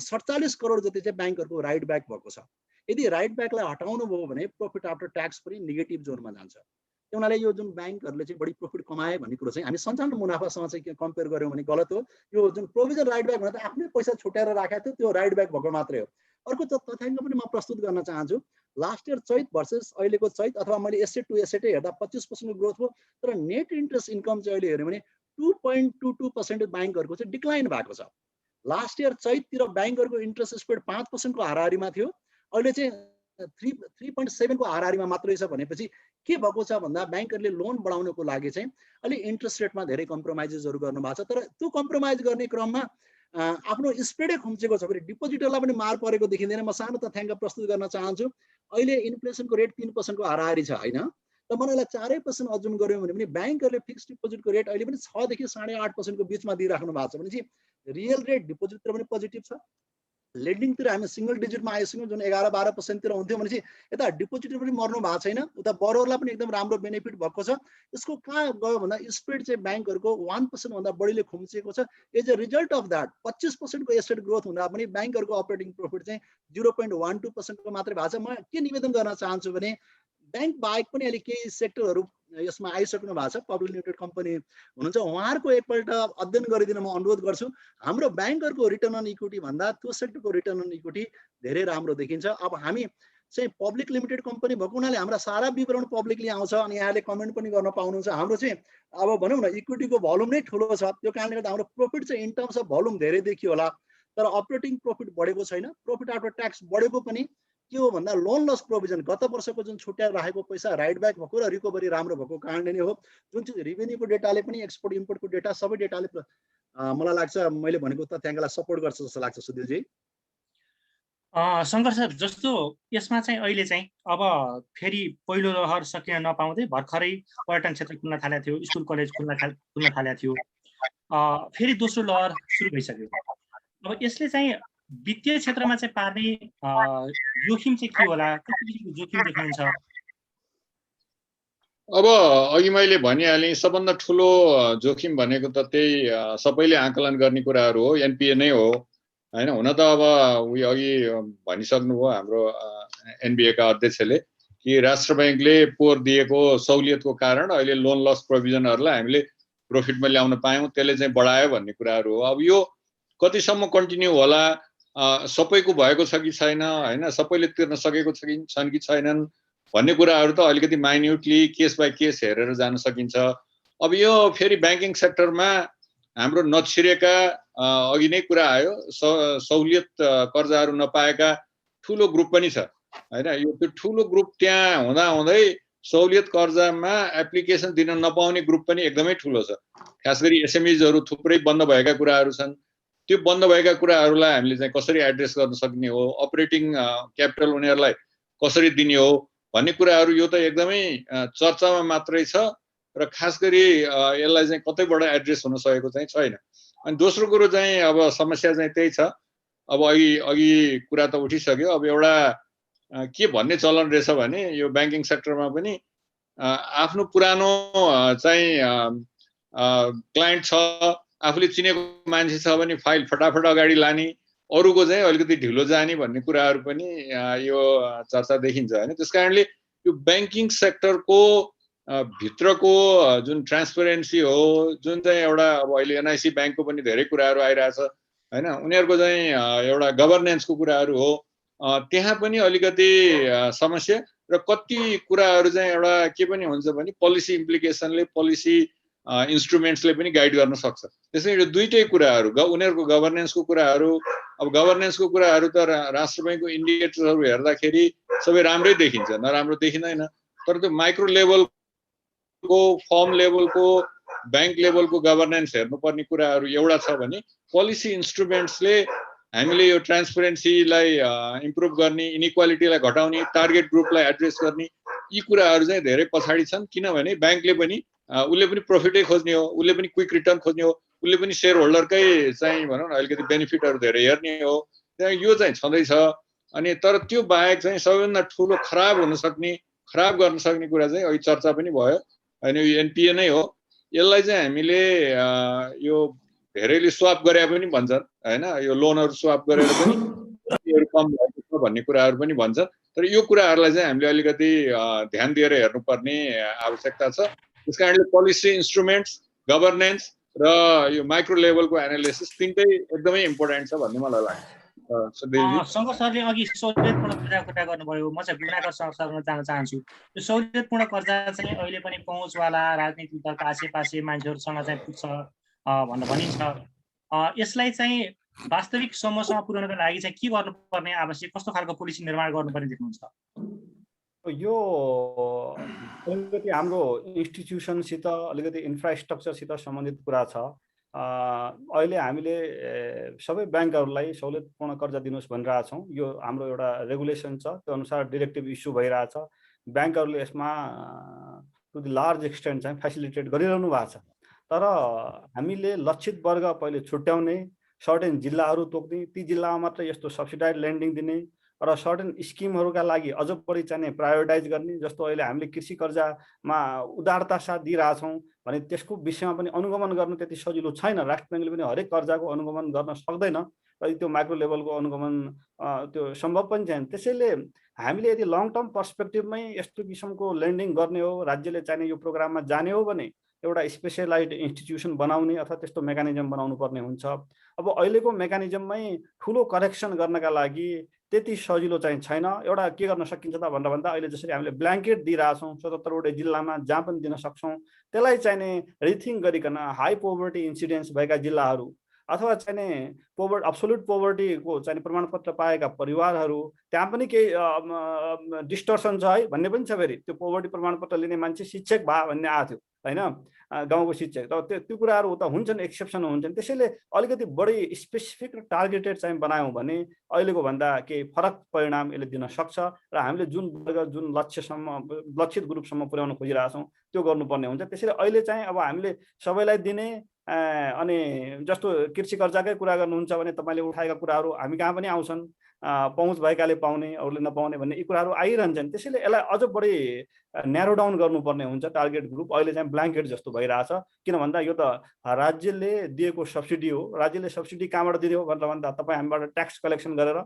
47 करोड जति चाहिँ ब्याङ्कहरूको राइट ब्याक भएको छ। यदि राइट ब्याकलाई हटाउनु भयो भने प्रॉफिट आफ्टर ट्याक्स पनि नेगेटिभ जोनमा जान्छ। त्यो हुनाले यो जुन ब्याङ्कहरूले चाहिँ बढी प्रॉफिट कमाए भन्ने कुरो चाहिँ हामी सञ्चालन मुनाफासँग चाहिँ कम्पेयर गर्यौँ भने गलत हो। यो जुन प्रोभिजन राइट ब्याक भन्दा आफ्नै पैसा छुट्याएर राखेको थियो त्यो राइट ब्याक भएको मात्रै हो। अर्को तथ्याङ्क पनि म प्रस्तुत गर्न चाहन्छु। लास्ट इयर चैत भर्सेस अहिलेको चैत अथवा मैले एसेट टु एसेटै हेर्दा 25% को ग्रोथ हो, तर नेट इन्ट्रेस्ट इन्कम चाहिँ अहिले हेर्यो भने 2.22% ब्याङ्कहरूको चाहिँ डिक्लाइन भएको छ। लास्ट इयर चैततिर ब्याङ्कहरूको इन्ट्रेस्ट स्प्रेड 5% को हाराहारीमा थियो, अहिले चाहिँ 3.7 को हाराहारीमा मात्रै छ। भनेपछि के भएको छ भन्दा ब्याङ्कहरूले लोन बढाउनको लागि चाहिँ अलि इन्ट्रेस्ट रेटमा धेरै कम्प्रोमाइजेसहरू गर्नुभएको छ। तर त्यो कम्प्रोमाइज गर्ने क्रममा आफ्नो स्प्रेडै खुम्चेको छ। फेरि डिपोजिटरलाई पनि मार परेको देखिँदैन। म सानो तथ्याङ्क प्रस्तुत गर्न चाहन्छु। अहिले इन्फ्लेसनको रेट 3% को हाराहारी छ होइन, त मलाई 4% अजुम गर्यो भने पनि ब्याङ्कहरूले फिक्स डिपोजिटको रेट अहिले पनि 6 देखि 8.5% को बिचमा दिइराख्नु भएको छ। भनेपछि रियल रेट डिपोजिटतिर पनि पोजिटिभ छ। लेन्डिङतिर हामी सिंगल डिजिटमा आइसक्यौँ, जुन 11-12% तिर हुन्थ्यो। भनेपछि यता डिपोजिटर पनि मर्नु भएको छैन, उता बरोरलाई पनि एकदम राम्रो बेनिफिट भएको छ। यसको कहाँ गयो भन्दा स्प्रेड चाहिँ ब्याङ्कहरूको 1% भन्दा बढीले खुम्चिएको छ। As a result of that 25% को एसेट ग्रोथ हुँदा पनि ब्याङ्कहरूको अपरेटिङ प्रॉफिट चाहिँ 0.12% को मात्रै भएको छ। म के निवेदन गर्न चाहन्छु भने ब्याङ्क बाहेक पनि अहिले केही सेक्टरहरू यसमा आइसक्नु भएको छ। पब्लिक लिमिटेड कम्पनी हुनुहुन्छ, उहाँहरूको एकपल्ट अध्ययन गरिदिन म अनुरोध गर्छु। हाम्रो ब्याङ्कहरूको रिटर्न अन इक्विटी भन्दा त्यो सेक्टरको रिटर्न अन इक्विटी धेरै राम्रो देखिन्छ। अब हामी चाहिँ पब्लिक लिमिटेड कम्पनी भएको हुनाले हाम्रा सारा विवरण पब्लिकली आउँछ अनि यहाँले कमेन्ट पनि गर्न पाउनुहुन्छ। हाम्रो चाहिँ अब भनौँ न इक्विटीको भोल्युम नै ठुलो छ, त्यो कारणले गर्दा हाम्रो प्रॉफिट चाहिँ इन टर्म्स अफ भोल्युम धेरै देखियो होला, तर अपरेटिङ प्रॉफिट बढेको छैन। प्रॉफिट आफ्टर ट्याक्स बढेको पनि के हो भन्दा लोन लस प्रोभिजन गत वर्षको जुन छुट्याएर राखेको पैसा राइट ब्याक भएको र रिकभरी राम्रो भएको कारणले नै हो। जुन चाहिँ रेभेन्यूको डेटाले पनि एक्सपोर्ट इम्पोर्टको डेटा सबै डेटाले मलाई लाग्छ मैले भनेको तथ्याङ्कलाई सपोर्ट गर्छ जस्तो लाग्छ। सुधिरजी शङ्कर सर, जस्तो यसमा चाहिँ अहिले चाहिँ अब फेरि पहिलो लहर सकिन नपाउँदै भर्खरै पर्यटन क्षेत्र खुल्न थालेको थियो, स्कुल कलेज खुल्न थालेको थियो, फेरि दोस्रो लहर सुरु भइसक्यो। अब यसले चाहिँ वित्तीय क्षेत्रमा चाहिँ पार्ने जोखिम चाहिँ के होला, कति किसिमको जोखिम देख्नुहुन्छ? अब अघि मैले भनिहालेँ, सबभन्दा ठुलो जोखिम भनेको त त्यही सबैले आकलन गर्ने कुराहरू हो, एनपिए नै हो हैन। हुन त अब उयो अघि भनिसक्नुभयो हाम्रो एनबिएका अध्यक्षले कि राष्ट्र बैंकले पोहोर दिएको सहुलियतको कारण अहिले लोन लस प्रोभिजनहरूलाई हामीले प्रोफिटमा ल्याउन पायौँ, त्यसले चाहिँ बढायो भन्ने कुराहरू हो। अब यो कतिसम्म कन्टिन्यू होला, सबैको भएको छ कि छैन हैन, सबैले तिर्न सकेको छन् कि छैनन् भन्ने कुराहरू त अलिकति माइन्युटली केस बाई केस हेरेर जान सकिन्छ। अब यो फेरि ब्याङ्किङ सेक्टरमा हाम्रो नछिरेका अघि नै कुरा आयो, सहुलियत कर्जाहरू नपाएका ठुलो ग्रुप पनि छ हैन। यो त्यो ठुलो ग्रुप त्यहाँ हुँदाहुँदै सहुलियत कर्जामा एप्लिकेसन दिन नपाउने ग्रुप पनि एकदमै ठुलो छ। खास गरी एसएमइजहरू थुप्रै बन्द भएका कुराहरू छन्। त्यो बन्द भएका कुराहरूलाई हामीले चाहिँ कसरी एड्रेस गर्न सक्ने हो, अपरेटिङ क्यापिटल उनीहरूलाई कसरी दिने हो भन्ने कुराहरू यो त एकदमै चर्चामा मात्रै छ र खास गरी यसलाई चाहिँ कतैबाट एड्रेस हुन सकेको चाहिँ छैन। अनि दोस्रो कुरो चाहिँ अब समस्या चाहिँ त्यही छ। अब अघि कुरा त उठिसक्यो। अब एउटा के भन्ने चलन रहेछ भने यो ब्याङ्किङ सेक्टरमा पनि आफ्नो पुरानो चाहिँ क्लाइन्ट छ, आफूले चिनेको मान्छे छ भने फाइल फटाफट अगाडि लाने, अरूको चाहिँ अलिकति ढिलो जाने भन्ने कुराहरू पनि यो चर्चा देखिन्छ हैन। त्यसकारणले यो ब्याङ्किङ सेक्टरको भित्रको जुन ट्रान्सपेरेन्सी हो, जुन चाहिँ एउटा अब अहिले एनआइसी ब्याङ्कको पनि धेरै कुराहरू आइरहेछ हैन, उनीहरूको चाहिँ एउटा गभर्नेन्सको कुराहरू हो, त्यहाँ पनि अलिकति समस्या र कति कुराहरू चाहिँ एउटा के पनि हुन्छ भने पोलिसी इम्प्लिकेसनले, पोलिसी इन्स्ट्रुमेन्ट्सले पनि गाइड गर्न सक्छ। त्यसैले यो दुईटै कुराहरू उनीहरूको गभर्नेन्सको कुराहरू, अब गभर्नेन्सको कुराहरू त राष्ट्र बैङ्कको इन्डिकेटरहरू हेर्दाखेरि सबै राम्रै देखिन्छ, नराम्रो देखिँदैन। तर त्यो माइक्रो लेभलको, फर्म लेभलको, ब्याङ्क लेभलको गभर्नेन्स हेर्नुपर्ने कुराहरू एउटा छ भने पोलिसी इन्स्ट्रुमेन्ट्सले हामीले यो ट्रान्सपेरेन्सीलाई इम्प्रुभ गर्ने, इनइक्वालिटीलाई घटाउने, टार्गेट ग्रुपलाई एड्रेस गर्ने, यी कुराहरू चाहिँ धेरै पछाडि छन्। किनभने ब्याङ्कले पनि उसले पनि प्रफिटै खोज्ने हो, उसले पनि क्विक रिटर्न खोज्ने हो, उसले पनि सेयर होल्डरकै चाहिँ भनौँ न अलिकति बेनिफिटहरू धेरै हेर्ने हो। त्यहाँ यो चाहिँ छँदैछ। अनि तर त्यो बाहेक चाहिँ सबैभन्दा ठुलो खराब गर्न सक्ने कुरा चाहिँ अहिले चर्चा पनि भयो होइन, यो एनपिए नै हो। यसलाई चाहिँ हामीले यो धेरैले स्वाप गरे पनि भन्छन् होइन, यो लोनहरू स्वाप गरेर पनि कम भएको छ भन्ने कुराहरू पनि भन्छन्। तर यो कुराहरूलाई चाहिँ हामीले अलिकति ध्यान दिएर हेर्नुपर्ने आवश्यकता छ। त्यस कारणले पोलिसी इन्स्ट्रुमेन्ट्स, गभर्नेन्स र यो माइक्रो लेभलको एनालिसिस तिनटै एकदमै इम्पोर्टेन्ट छ भन्ने मलाई लाग्छ। शङ्कर सरले अघि सहुलियतपूर्ण कुरा गर्नुभयो, म चाहिँ गुणाकर सरसँग जान चाहन्छु। यो सहुलियतपूर्ण कर्जा चाहिँ अहिले पनि पहुँचवाला राजनीतिक दलका आसेपासे मान्छेहरूसँग चाहिँ पुग्छ भनेर भनिन्छ। यसलाई चाहिँ वास्तविक समूहसँग पुर्याउनको लागि चाहिँ के गर्नुपर्ने आवश्यक, कस्तो खालको पोलिसी निर्माण गर्नुपर्ने देख्नुहुन्छ? यो अलिकति हाम्रो इन्स्टिट्युसनसित अलिकति इन्फ्रास्ट्रक्चरसित सम्बन्धित कुरा छ। अहिले हामीले सबै ब्याङ्कहरूलाई सहुलियतपूर्ण कर्जा दिनुहोस् भनिरहेछौँ। यो हाम्रो एउटा रेगुलेसन छ, त्यो अनुसार डिरेक्टिभ इस्यु भइरहेछ। ब्याङ्कहरूले यसमा टु द लार्ज एक्सटेन्ट चाहिँ फेसिलिटेट गरिरहनु भएको छ। तर हामीले लक्षित वर्ग पहिले छुट्याउने, सर्टेन जिल्लाहरू तोक्ने, ती जिल्लामा मात्र यस्तो सब्सिडाइज लेन्डिङ दिने र सर्टेन स्किमहरूका लागि अझ बढी चाहिँ प्रायोरिटाइज गर्ने। जस्तो अहिले हामीले कृषि कर्जामा उदारता साथ दिइरहेछौँ भने त्यसको विषयमा पनि अनुगमन गर्नु त्यति सजिलो छैन। राष्ट्र ब्याङ्कले पनि हरेक कर्जाको अनुगमन गर्न सक्दैन र त्यो माइक्रो लेभलको अनुगमन त्यो सम्भव पनि छैन। त्यसैले हामीले यदि लङ टर्म पर्सपेक्टिभमै यस्तो किसिमको लेन्डिङ गर्ने हो, राज्यले चाहिने यो प्रोग्राममा जाने हो भने एउटा स्पेसलाइज्ड इन्स्टिट्युसन बनाउने अथवा त्यस्तो मेकानिजम बनाउनु पर्ने हुन्छ। अब अहिलेको मेकानिजममै ठुलो करेक्सन गर्नका लागि त्यति सजिलो चाहिँ छैन। एउटा के गर्न सकिन्छ त भन्दा अहिले जसरी हामीले ब्ल्याङ्केट दिइरहेछौँ 77वटै जिल्लामा जहाँ पनि दिन सक्छौँ, त्यसलाई चाहिने रिथिङ गरिकन हाई पोभर्टी इन्सिडेन्स भएका जिल्लाहरू अथवा चाहिने अब्सोल्युट पोभर्टीको चाहिँ प्रमाणपत्र पाएका परिवारहरू, त्यहाँ पनि केही डिस्टर्सन छ है भन्ने पनि छ। फेरि त्यो पोभर्टी प्रमाणपत्र लिने मान्छे शिक्षक भए भन्ने आएको थियो होइन, गाउँको शिक्षक। तर त्यो कुराहरू त हुन्छन्, एक्सेप्सन हुन्छन्। त्यसैले अलिकति बढी स्पेसिफिक र टार्गेटेड चाहिँ बनायौँ भने अहिलेको भन्दा केही फरक परिणाम यसले दिन सक्छ र हामीले जुन वर्ग जुन लक्षित ग्रुपसम्म पुर्याउन खोजिरहेछौँ त्यो गर्नुपर्ने हुन्छ। त्यसैले अहिले चाहिँ अब हामीले सबैलाई दिने अनि जस्तो कृषि कर्जाकै कुरा गर्नुहुन्छ भने तपाईँले उठाएका कुराहरू हामी कहाँ पनि आउँछन्, पहुँच भएकाले पाउने, अरूले नपाउने भन्ने यी कुराहरू आइरहन्छन्। त्यसैले यसलाई अझ बढी न्यारो डाउन गर्नुपर्ने हुन्छ टार्गेट ग्रुप। अहिले चाहिँ ब्ल्याङ्केट जस्तो भइरहेछ, किन भन्दा यो त राज्यले दिएको सब्सिडी हो। राज्यले सब्सिडी कहाँबाट दियो भन्दा तपाईँ हामीबाट ट्याक्स कलेक्सन गरेर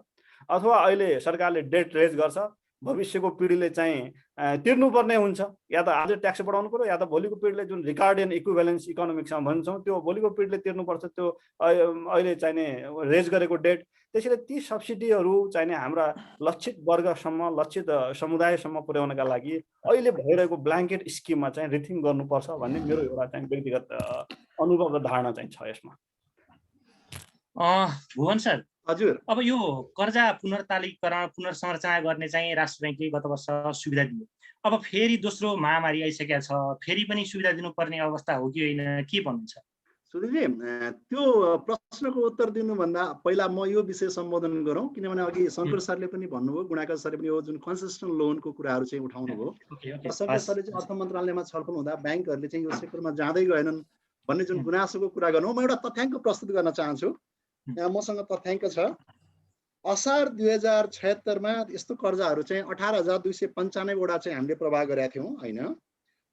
अथवा अहिले सरकारले डेट रेज गर्छ, भविष्यको पिँढीले चाहिँ तिर्नुपर्ने हुन्छ। या त आज ट्याक्स बढाउनु पर्यो या त भोलिको पिँढीले जुन रिकार्डियन इक्विभ्यालेन्स इकोनोमिक्समा भन्छौँ त्यो भोलिको पिँढीले तिर्नुपर्छ, त्यो अहिले चाहिने रेज गरेको डेट। त्यसैले ती सब्सिडीहरू चाहिने हाम्रा लक्षित वर्गसम्म, लक्षित समुदायसम्म पुर्याउनका लागि अहिले भइरहेको ब्ल्याङ्केट स्किममा चाहिँ रिथिङ गर्नुपर्छ भन्ने मेरो एउटा चाहिँ व्यक्तिगत अनुभव र धारणा चाहिँ छ यसमा। भुवन सर, हजुर, अब यो कर्जा पुनर्तालिकरण पुनर्संरचना गर्ने चाहिँ राष्ट्र ब्याङ्कले गत वर्ष सुविधा दियो। अब फेरि दोस्रो महामारी आइसकेको छ, फेरि पनि सुविधा दिनुपर्ने अवस्था हो कि होइन, के भन्नुहुन्छ? सुधीरजी, त्यो प्रश्नको उत्तर दिनुभन्दा पहिला म यो विषय सम्बोधन गरौँ, किनभने अघि शङ्कर सरले पनि भन्नुभयो, गुणाकर सरले पनि यो जुन कन्सेसनल लोनको कुराहरू चाहिँ उठाउनु भयो। शङ्कर सरले चाहिँ अर्थ मन्त्रालयमा छलफल हुँदा ब्याङ्कहरूले चाहिँ यो सेक्टरमा जाँदै गएनन् भन्ने जुन गुनासोको कुरा गर्नु, म एउटा तथ्याङ्क प्रस्तुत गर्न चाहन्छु। यहाँ मसँग तथ्याङ्क छ। असार 2076मा यस्तो कर्जाहरू चाहिँ 18,295 वटा चाहिँ हामीले प्रवाह गरेका थियौँ होइन।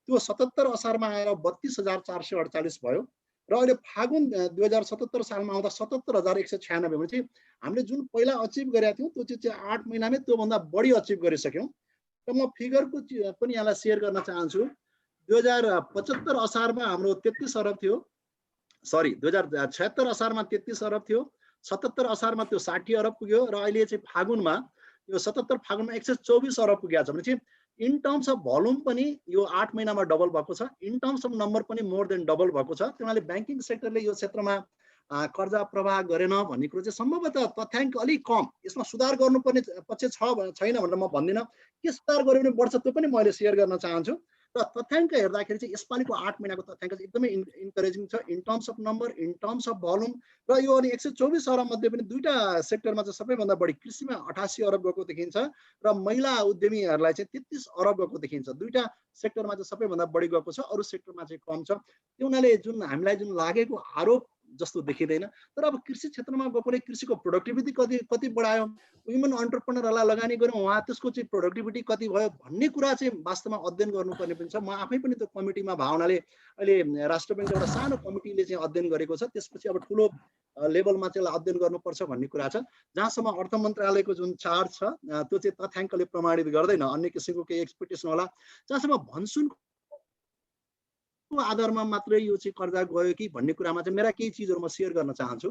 त्यो 77 असारमा आएर 32,448 भयो र अहिले फागुन 2077 सालमा आउँदा 77,196 भने चाहिँ हामीले जुन पहिला अचिभ गरेका थियौँ त्यो चाहिँ 8 महिनामै त्योभन्दा बढी अचिभ गरिसक्यौँ। र म फिगरको पनि यहाँलाई सेयर गर्न चाहन्छु। 2075 असारमा हाम्रो 33 अरब थियो, सरी 2076 असारमा 33 अरब थियो, 77 असारमा त्यो 60 अरब पुग्यो र अहिले चाहिँ फागुनमा यो 77 फागुनमा 124 अरब पुगेको छ भने चाहिँ इन टर्म्स अफ भोल्युम पनि यो 8 महिनामा डबल भएको छ, इन टर्म्स अफ नम्बर पनि मोर देन डबल भएको छ। त्यो हुनाले ब्याङ्किङ सेक्टरले यो क्षेत्रमा कर्जा प्रवाह गरेन भन्ने कुरो चाहिँ सम्भवतः तथ्याङ्क अलिक कम, यसमा सुधार गर्नुपर्ने पक्ष छैन भनेर म भन्दिनँ। के सुधार गर्यो भने बढ्छ त्यो पनि मैले सेयर गर्न चाहन्छु। र तथ्याङ्क हेर्दाखेरि चाहिँ यसपालिको 8 महिनाको तथ्याङ्क चाहिँ एकदमै इन्करेजिङ छ in terms of number, in terms of volume. र यो अनि 124 अरब मध्ये पनि दुईटा सेक्टरमा चाहिँ सबैभन्दा बढी कृषिमा 88 अरब गएको देखिन्छ र महिला उद्यमीहरूलाई चाहिँ 33 अरब गएको देखिन्छ। दुईटा सेक्टरमा चाहिँ सबैभन्दा बढी गएको छ, अरू सेक्टरमा चाहिँ कम छ। त्यो हुनाले जुन हामीलाई जुन लागेको आरोप जस्तो देखिँदैन। तर अब कृषि क्षेत्रमा गएकोले कृषिको प्रोडक्टिभिटी कति बढायो, वुमेन एन्टरप्रेन्योरहरूलाई लगानी गऱ्यौँ, उहाँ त्यसको चाहिँ प्रोडक्टिभिटी कति भयो भन्ने कुरा चाहिँ वास्तवमा अध्ययन गर्नुपर्ने पनि छ। म आफै पनि त्यो कमिटीमा भावनाले अहिले राष्ट्र ब्याङ्कको एउटा सानो कमिटीले चाहिँ अध्ययन गरेको छ। त्यसपछि अब ठुलो लेभलमा चाहिँ अध्ययन गर्नुपर्छ भन्ने कुरा छ। जहाँसम्म अर्थ मन्त्रालयको जुन चार्ज छ त्यो चाहिँ तथ्याङ्कले प्रमाणित गर्दैन, अन्य किसिमको केही एक्सपेक्टेसन होला। जहाँसम्म भन्सुनको आधारमा मात्रै यो चाहिँ कर्जा गयो कि भन्ने कुरामा चाहिँ मेरा केही चिजहरू म सेयर गर्न चाहन्छु।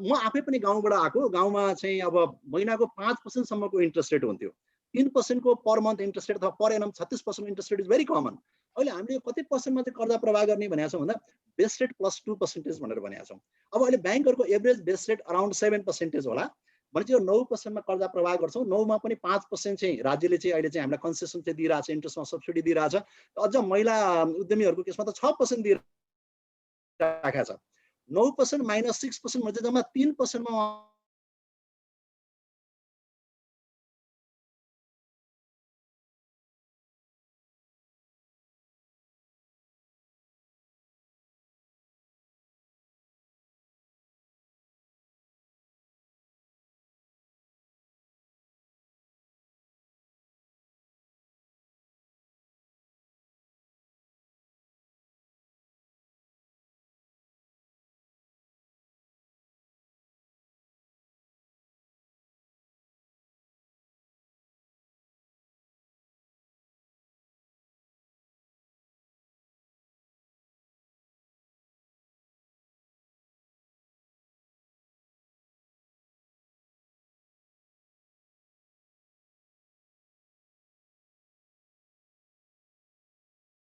म आफै पनि गाउँबाट आएको, गाउँमा चाहिँ अब महिनाको 5% सम्मको इन्ट्रेस्ट रेट हुन्थ्यो। 3% को पर मन्थ इन्ट्रेस्ट रेट अथवा per annum 36% interest rate is very common. अहिले हामीले कति पर्सेन्टमा चाहिँ कर्जा प्रवाह गर्ने भनेका छौँ भन्दा बेस रेट प्लस 2% भनेर भनेका छौँ। अब अहिले ब्याङ्कहरूको एभरेज बेस रेट अराउन्ड 7% होला भने चाहिँ 9% मा कर्जा प्रवाह गर्छौँ। 9 मा पनि 5% चाहिँ राज्यले चाहिँ अहिले चाहिँ हामीलाई कन्सेसन चाहिँ दिइरहेछ, इन्ट्रेस्टमा सब्सिडी दिइरहेछ। अझ महिला उद्यमीहरूको केसमा त 6% दिइरहेको छ। 9% - 6% म्हणजे जम्मा 3% मा